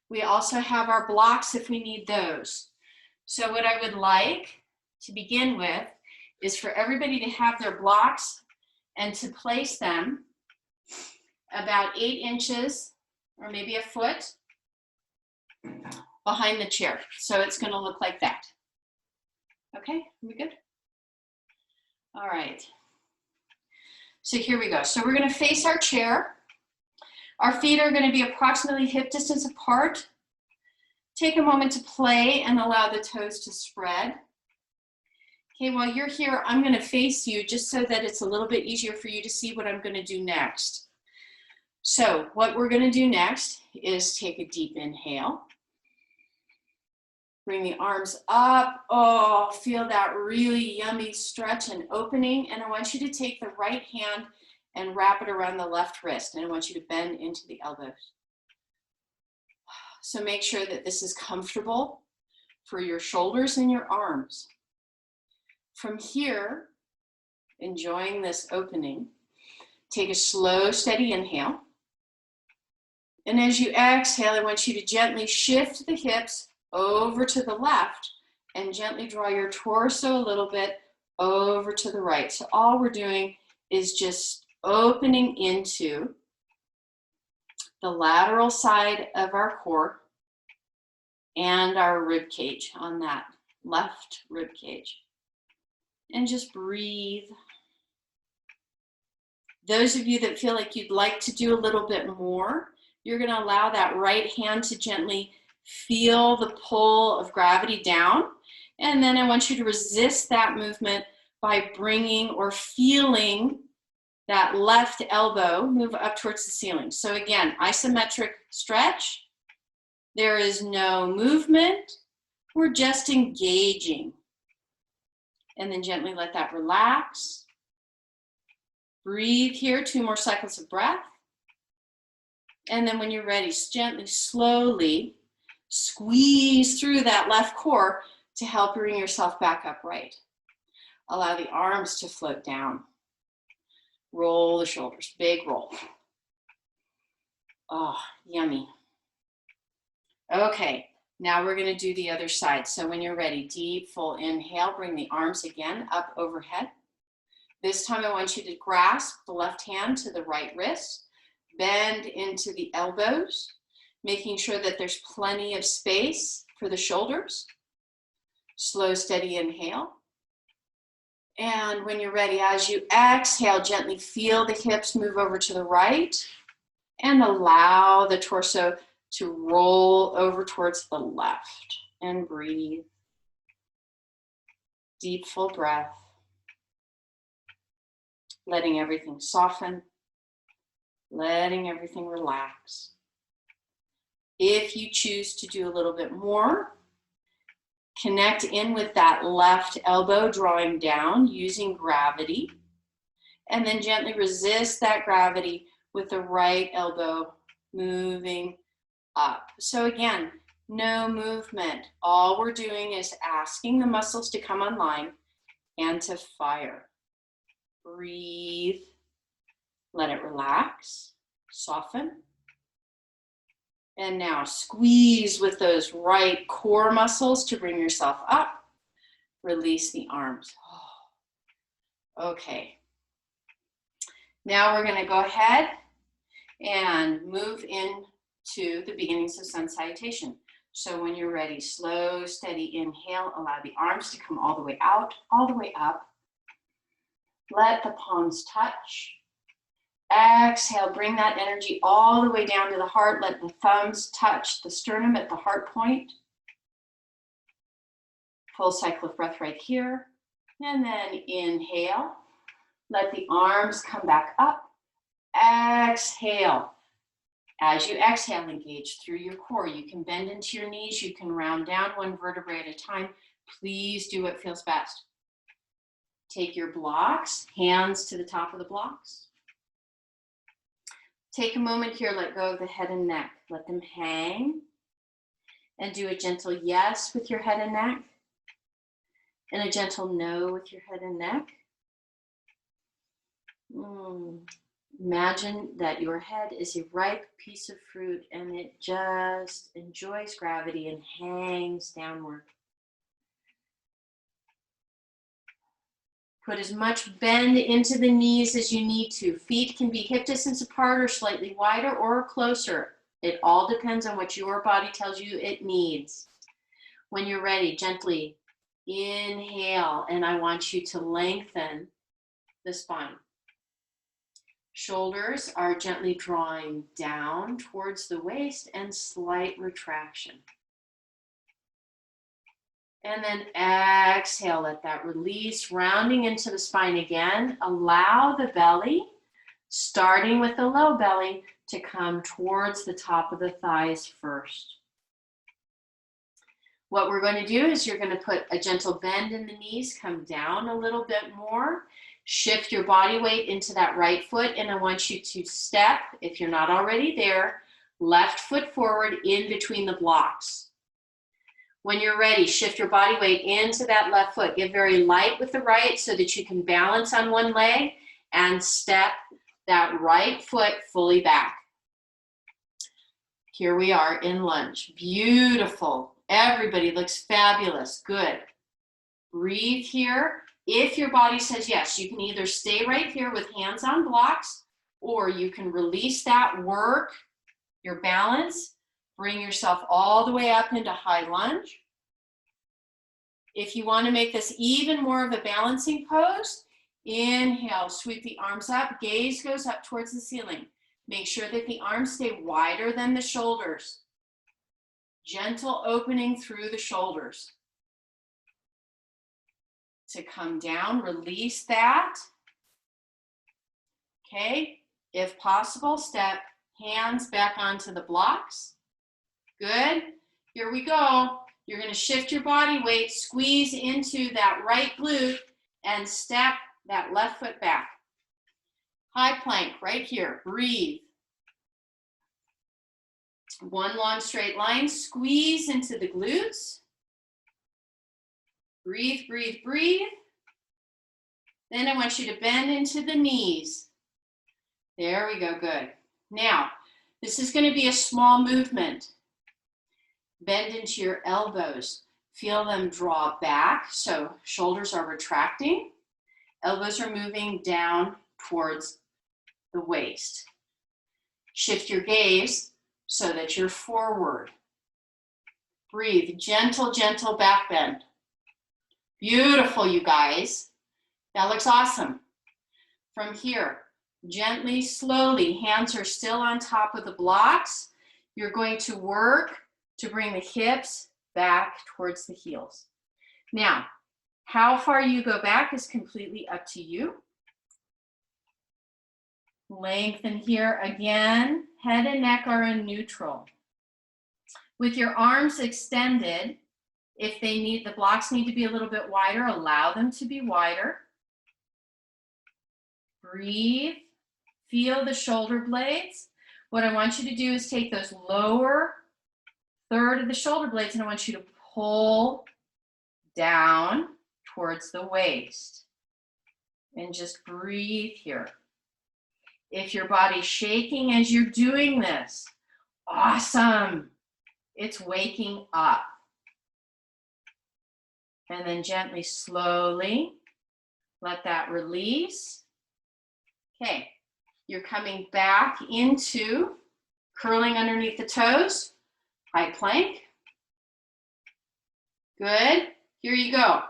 We also have our blocks if we need those. So what I would like to begin with is for everybody to have their blocks and to place them about 8 inches or maybe a foot behind the chair. So it's going to look like that. Okay, are we good? All right. So here we go. So we're going to face our chair. Our feet are going to be approximately hip distance apart. Take a moment to play and allow the toes to spread. Okay, while you're here, I'm going to face you just so that it's a little bit easier for you to see what I'm going to do next. So what we're going to do next is take a deep inhale. Bring the arms up. Oh, feel that really yummy stretch and opening. And I want you to take the right hand and wrap it around the left wrist. And I want you to bend into the elbows. So make sure that this is comfortable for your shoulders and your arms. From here, enjoying this opening, take a slow, steady inhale. And as you exhale, I want you to gently shift the hips over to the left and gently draw your torso a little bit over to the right. So all we're doing is just opening into the lateral side of our core and our rib cage on that left rib cage. And just breathe. Those of you that feel like you'd like to do a little bit more, you're going to allow that right hand to gently feel the pull of gravity down. And then I want you to resist that movement by bringing or feeling that left elbow move up towards the ceiling. So again, isometric stretch. There is no movement. We're just engaging. And then gently let that relax. Breathe here, 2 more cycles of breath. And then when you're ready, gently, slowly squeeze through that left core to help bring yourself back upright. Allow the arms to float down. Roll the shoulders, big roll. Oh, yummy. Okay, now we're gonna do the other side. So when you're ready, deep, full inhale, bring the arms again up overhead. This time I want you to grasp the left hand to the right wrist, bend into the elbows, making sure that there's plenty of space for the shoulders. Slow, steady inhale. And when you're ready, as you exhale, gently feel the hips move over to the right and allow the torso to roll over towards the left and breathe. Deep, full breath. Letting everything soften, letting everything relax. If you choose to do a little bit more, connect in with that left elbow drawing down using gravity, and then gently resist that gravity with the right elbow moving up. So again, no movement. All we're doing is asking the muscles to come online and to fire. Breathe, let it relax, soften. And now squeeze with those right core muscles to bring yourself up. Release the arms. Okay. Now we're going to go ahead and move into the beginnings of sun salutation. So when you're ready, slow, steady inhale. Allow the arms to come all the way out, all the way up. Let the palms touch. Exhale, bring that energy all the way down to the heart. Let the thumbs touch the sternum at the heart point. Full cycle of breath right here. And then inhale. Let the arms come back up. Exhale. As you exhale, engage through your core. You can bend into your knees. You can round down one vertebrae at a time. Please do what feels best. Take your blocks, hands to the top of the blocks. Take a moment here, let go of the head and neck. Let them hang. And do a gentle yes with your head and neck. And a gentle no with your head and neck. Imagine that your head is a ripe piece of fruit and it just enjoys gravity and hangs downward. Put as much bend into the knees as you need to. Feet can be hip distance apart or slightly wider or closer. It all depends on what your body tells you it needs. When you're ready, gently inhale, and I want you to lengthen the spine. Shoulders are gently drawing down towards the waist and slight retraction. And then exhale, let that release, rounding into the spine again. Allow the belly, starting with the low belly, to come towards the top of the thighs first. What we're going to do is you're going to put a gentle bend in the knees, come down a little bit more, shift your body weight into that right foot, and I want you to step, if you're not already there, left foot forward in between the blocks. When you're ready, shift your body weight into that left foot. Get very light with the right so that you can balance on one leg and step that right foot fully back. Here we are in lunge. Beautiful. Everybody looks fabulous. Good. Breathe here. If your body says yes, you can either stay right here with hands on blocks, or you can release that, work your balance, bring yourself all the way up into high lunge. If you want to make this even more of a balancing pose, inhale, sweep the arms up, gaze goes up towards the ceiling. Make sure that the arms stay wider than the shoulders. Gentle opening through the shoulders. To come down, release that. Okay, if possible, step hands back onto the blocks. Good, here we go. You're going to shift your body weight, squeeze into that right glute, and step that left foot back. High plank right here, breathe. One long straight line, squeeze into the glutes. Breathe, breathe, breathe. Then I want you to bend into the knees. There we go, good. Now, this is going to be a small movement. Bend into your elbows. Feel them draw back, so shoulders are retracting. Elbows are moving down towards the waist. Shift your gaze so that you're forward. Breathe, gentle, gentle back bend. Beautiful, you guys. That looks awesome. From here, gently, slowly, hands are still on top of the blocks. You're going to work to bring the hips back towards the heels. Now, how far you go back is completely up to you. Lengthen here again. Head and neck are in neutral. With your arms extended, if they need, the blocks need to be a little bit wider, allow them to be wider. Breathe. Feel the shoulder blades. What I want you to do is take those lower third of the shoulder blades and I want you to pull down towards the waist. And just breathe here. If your body's shaking as you're doing this, awesome. It's waking up. And then gently, slowly, let that release. Okay, you're coming back into curling underneath the toes, high plank. Good, here you go.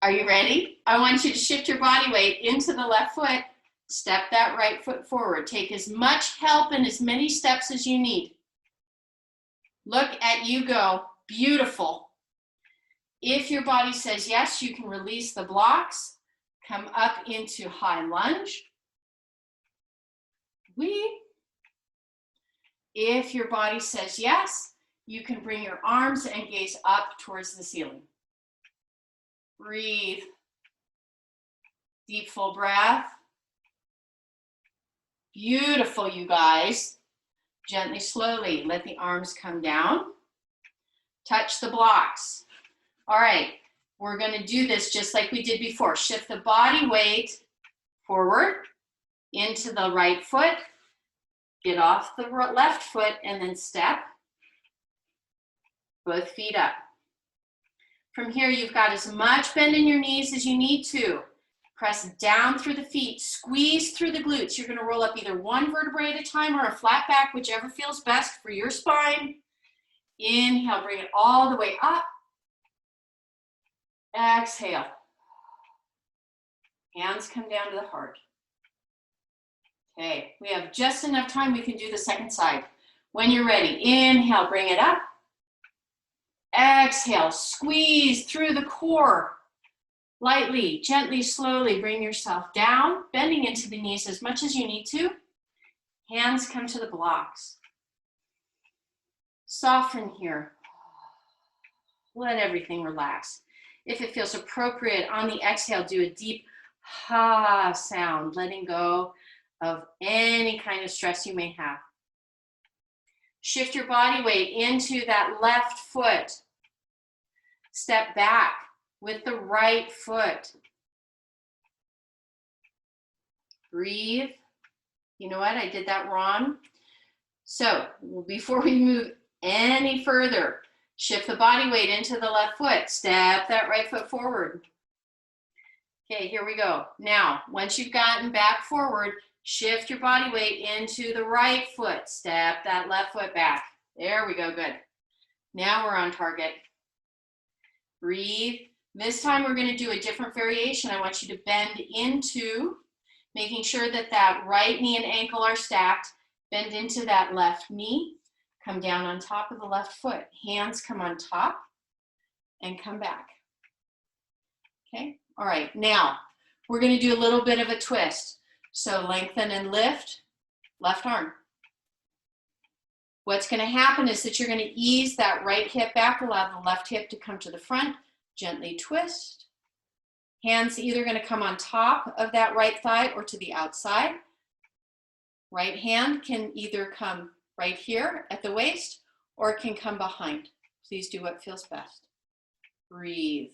Are you ready? I want you to shift your body weight into the left foot, step that right foot forward. Take as much help and as many steps as you need. Look at you go, beautiful. If your body says yes, you can release the blocks, come up into high lunge. If your body says yes, you can bring your arms and gaze up towards the ceiling. Breathe. Deep, full breath. Beautiful, you guys. Gently, slowly, let the arms come down. Touch the blocks. All right, we're going to do this just like we did before. Shift the body weight forward into the right foot. Get off the left foot and then step. Both feet up. From here, you've got as much bend in your knees as you need to. Press down through the feet, squeeze through the glutes. You're going to roll up either one vertebrae at a time or a flat back, whichever feels best for your spine. Inhale, bring it all the way up. Exhale. Hands come down to the heart. Okay, we have just enough time. We can do the second side. When you're ready, inhale, bring it up. Exhale, squeeze through the core. Lightly, gently, slowly bring yourself down, bending into the knees as much as you need to. Hands come to the blocks. Soften here. Let everything relax. If it feels appropriate, on the exhale, do a deep ha sound, letting go of any kind of stress you may have. Shift your body weight into that left foot. Step back with the right foot. Breathe. You know what? I did that wrong. So before we move any further, shift the body weight into the left foot. Step that right foot forward. Okay, here we go. Now, once you've gotten back forward, shift your body weight into the right foot. Step that left foot back. There we go, good. Now we're on target. Breathe. This time we're going to do a different variation. I want you to bend into, making sure that that right knee and ankle are stacked. Bend into that left knee. Come down on top of the left foot. Hands come on top and come back. Okay, all right. Now we're going to do a little bit of a twist. So lengthen and lift, left arm. What's going to happen is that you're going to ease that right hip back, allow the left hip to come to the front, gently twist. Hands either going to come on top of that right thigh or to the outside. Right hand can either come right here at the waist, or it can come behind. Please do what feels best. Breathe.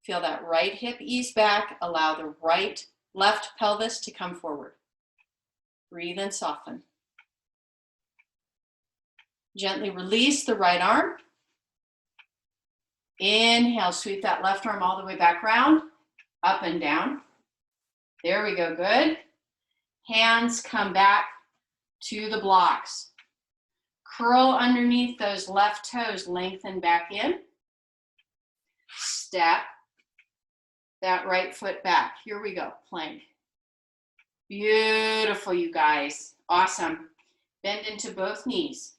Feel that right hip ease back. Allow the left pelvis to come forward. Breathe and soften. Gently release the right arm. Inhale, sweep that left arm all the way back round, up and down. There we go, good. Hands come back to the blocks. Curl underneath those left toes, lengthen back in. Step that right foot back. Here we go, plank. Beautiful, you guys. Awesome. Bend into both knees.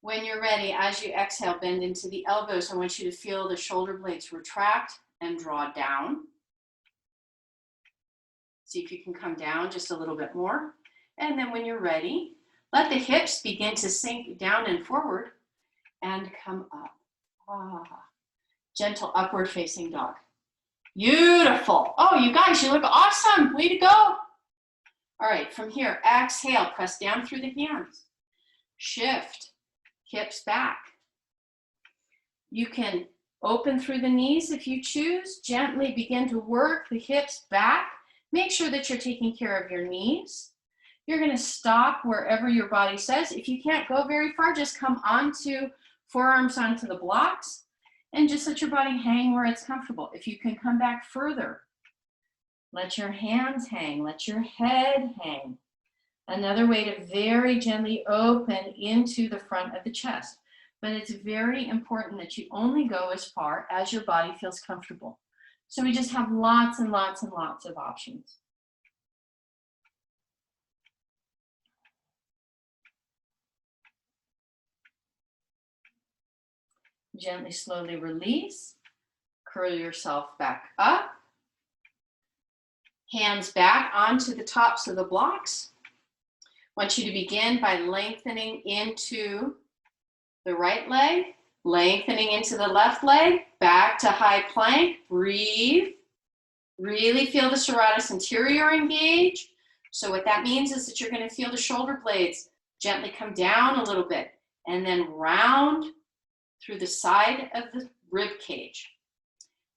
When you're ready, as you exhale, bend into the elbows. I want you to feel the shoulder blades retract and draw down. See if you can come down just a little bit more. And then when you're ready, let the hips begin to sink down and forward and come up. Ah. Gentle upward facing dog. Beautiful. Oh, you guys, you look awesome. Way to go. All right, from here, exhale, press down through the hands. Shift, hips back. You can open through the knees if you choose. Gently begin to work the hips back. Make sure that you're taking care of your knees. You're going to stop wherever your body says. If you can't go very far, just come onto forearms onto the blocks and just let your body hang where it's comfortable. If you can come back further, let your hands hang, let your head hang. Another way to very gently open into the front of the chest. But it's very important that you only go as far as your body feels comfortable. So we just have lots and lots and lots of options. Gently, slowly release. Curl yourself back up. Hands back onto the tops of the blocks. I want you to begin by lengthening into the right leg, lengthening into the left leg, back to high plank. Breathe. Really feel the serratus anterior engage. So what that means is that you're going to feel the shoulder blades gently come down a little bit and then round through the side of the rib cage.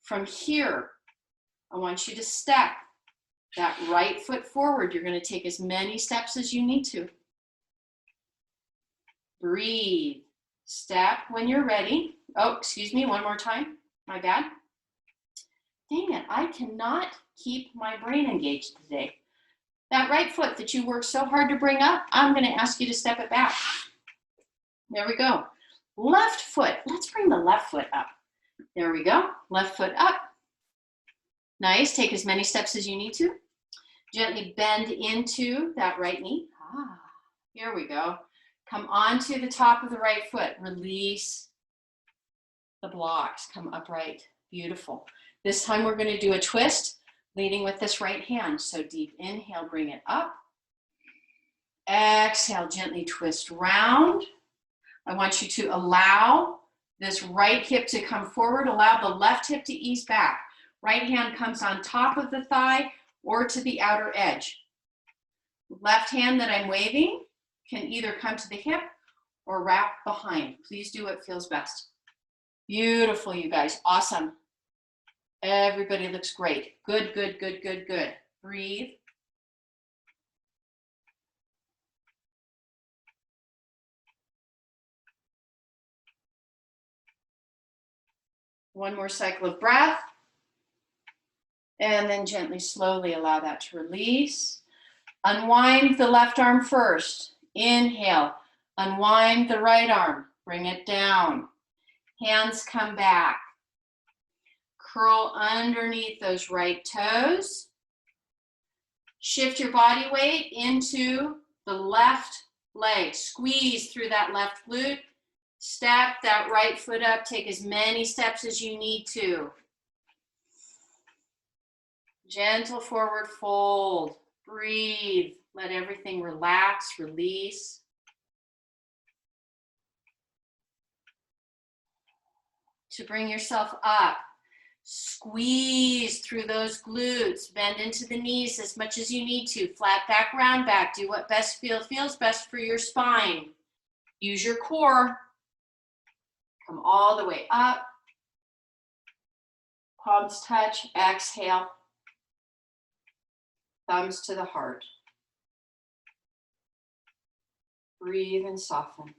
From here, I want you to step that right foot forward. You're going to take as many steps as you need to. Breathe. Step when you're ready. Oh, excuse me, one more time. My bad. Dang it, I cannot keep my brain engaged today. That right foot that you worked so hard to bring up, I'm going to ask you to step it back. There we go. Left foot. Let's bring the left foot up. There we go. Left foot up. Nice. Take as many steps as you need to. Gently bend into that right knee. Here we go. Come onto the top of the right foot. Release the blocks. Come upright. Beautiful. This time we're going to do a twist, leading with this right hand. So deep inhale, bring it up. Exhale, gently twist round. I want you to allow this right hip to come forward. Allow the left hip to ease back. Right hand comes on top of the thigh or to the outer edge. Left hand that I'm waving can either come to the hip or wrap behind. Please do what feels best. Beautiful, you guys. Awesome. Everybody looks great. Good, good, good, good, good. Breathe. One more cycle of breath. And then gently, slowly allow that to release. Unwind the left arm first. Inhale. Unwind the right arm. Bring it down. Hands come back. Curl underneath those right toes. Shift your body weight into the left leg. Squeeze through that left glute. Step that right foot up. Take as many steps as you need to. Gentle forward fold. Breathe. Let everything relax, release. To bring yourself up. Squeeze through those glutes. Bend into the knees as much as you need to. Flat back, round back. Do what feels best for your spine. Use your core. Come all the way up. Palms touch. Exhale. Thumbs to the heart. Breathe and soften.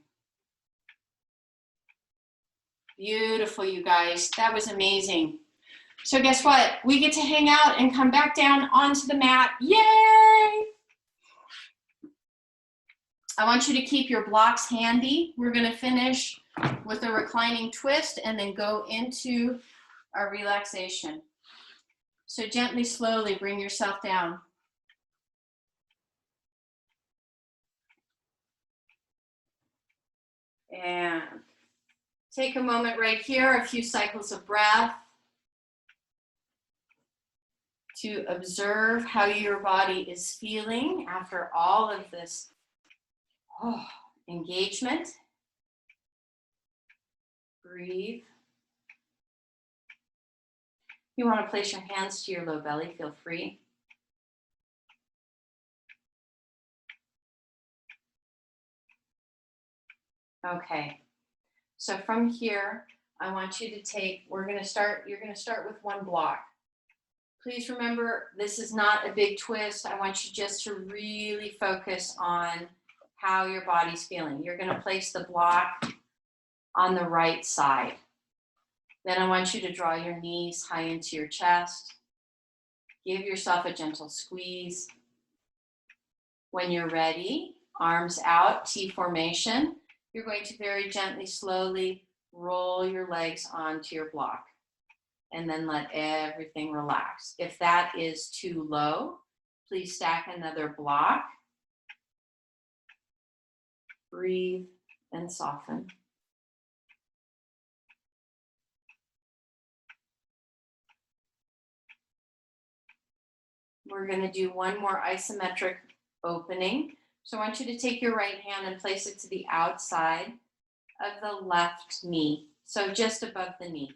Beautiful, you guys. That was amazing. So guess what? We get to hang out and come back down onto the mat. Yay! I want you to keep your blocks handy. We're going to finish with a reclining twist and then go into our relaxation. So gently, slowly bring yourself down. And take a moment right here, a few cycles of breath, to observe how your body is feeling after all of this engagement. Breathe. You want to place your hands to your low belly, feel free. Okay, so from here, I want you to take, you're going to start with one block. Please remember, this is not a big twist. I want you just to really focus on how your body's feeling. You're going to place the block on the right side. Then I want you to draw your knees high into your chest. Give yourself a gentle squeeze. When you're ready, arms out, T formation. You're going to very gently, slowly roll your legs onto your block. And then let everything relax. If that is too low, please stack another block. Breathe and soften. We're going to do one more isometric opening. So I want you to take your right hand and place it to the outside of the left knee. So just above the knee.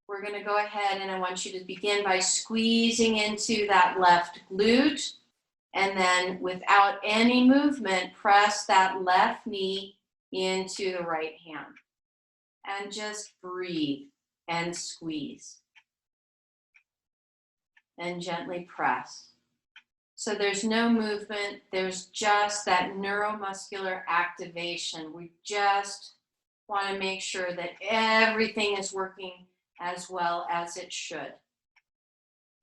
We're going to go ahead and I want you to begin by squeezing into that left glute. And then without any movement, press that left knee into the right hand. And just breathe and squeeze. And gently press. So there's no movement, there's just that neuromuscular activation. We just want to make sure that everything is working as well as it should.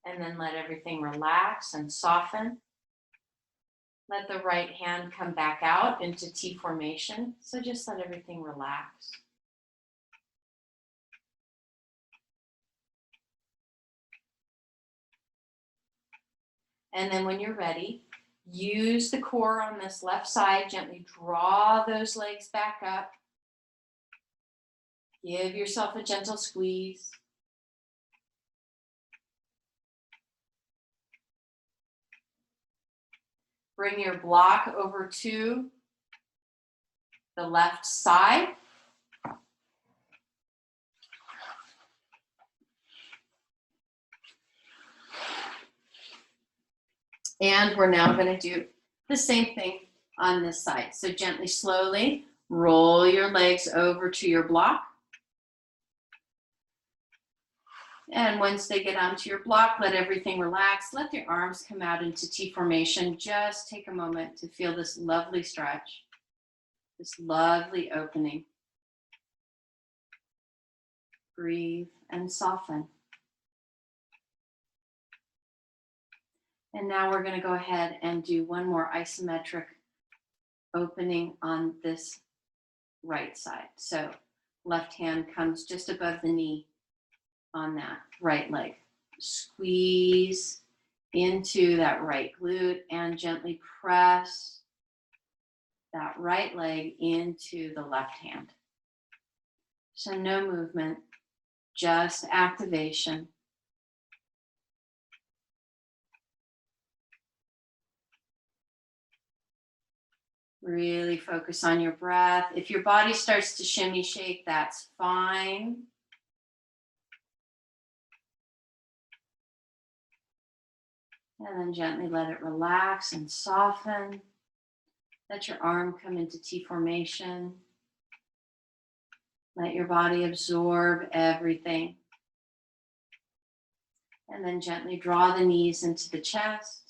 And then let everything relax and soften. Let the right hand come back out into T formation. So just let everything relax. And then when you're ready, use the core on this left side. Gently draw those legs back up. Give yourself a gentle squeeze. Bring your block over to the left side. And we're now going to do the same thing on this side. So gently, slowly roll your legs over to your block. And once they get onto your block, let everything relax. Let your arms come out into T formation. Just take a moment to feel this lovely stretch, this lovely opening. Breathe and soften. And now we're going to go ahead and do one more isometric opening on this right side. So left hand comes just above the knee on that right leg. Squeeze into that right glute and gently press that right leg into the left hand. So no movement, just activation. Really focus on your breath. If your body starts to shimmy shake, that's fine. And then gently let it relax and soften. Let your arm come into T formation. Let your body absorb everything. And then gently draw the knees into the chest.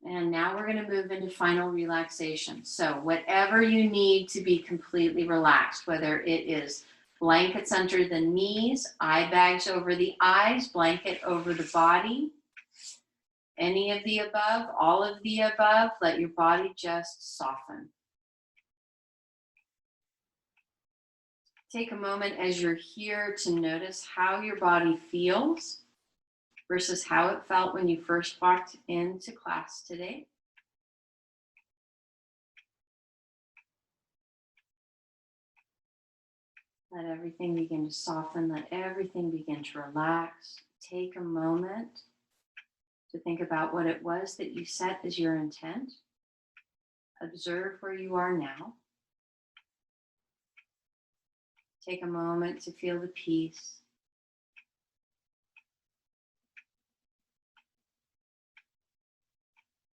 And now we're going to move into final relaxation. So whatever you need to be completely relaxed, whether it is blankets under the knees, eye bags over the eyes, blanket over the body, any of the above, all of the above, let your body just soften. Take a moment as you're here to notice how your body feels versus how it felt when you first walked into class today. Let everything begin to soften. Let everything begin to relax. Take a moment to think about what it was that you set as your intent. Observe where you are now. Take a moment to feel the peace.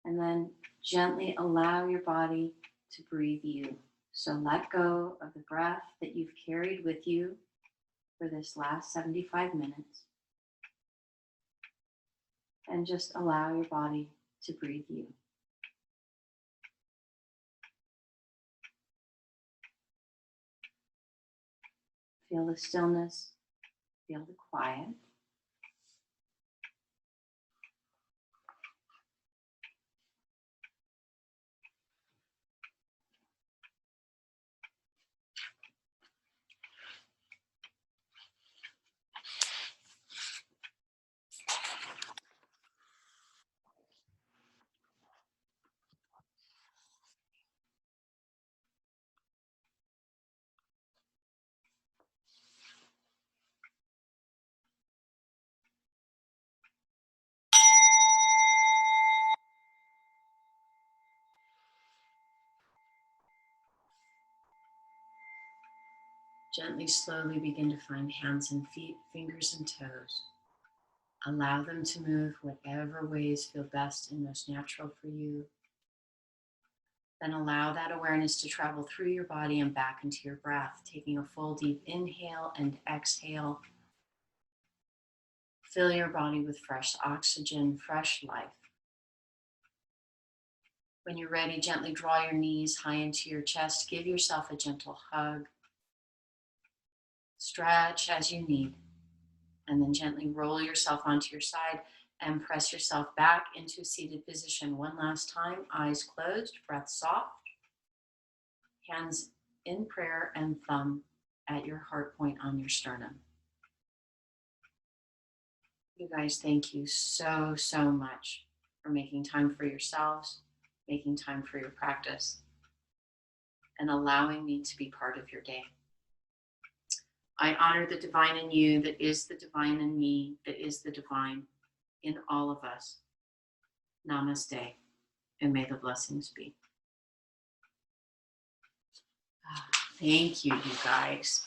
And then gently allow your body to breathe you. So let go of the breath that you've carried with you for this last 75 minutes. And just allow your body to breathe you. Feel the stillness, feel the quiet. Gently, slowly begin to find hands and feet, fingers and toes. Allow them to move whatever ways feel best and most natural for you. Then allow that awareness to travel through your body and back into your breath, taking a full deep inhale and exhale. Fill your body with fresh oxygen, fresh life. When you're ready, gently draw your knees high into your chest. Give yourself a gentle hug. Stretch as you need. And then gently roll yourself onto your side and press yourself back into a seated position. One last time, eyes closed, breath soft. Hands in prayer and thumb at your heart point on your sternum. You guys, thank you so, so much for making time for yourselves, making time for your practice, and allowing me to be part of your day. I honor the divine in you that is the divine in me, that is the divine in all of us. Namaste, and may the blessings be. Thank you, you guys.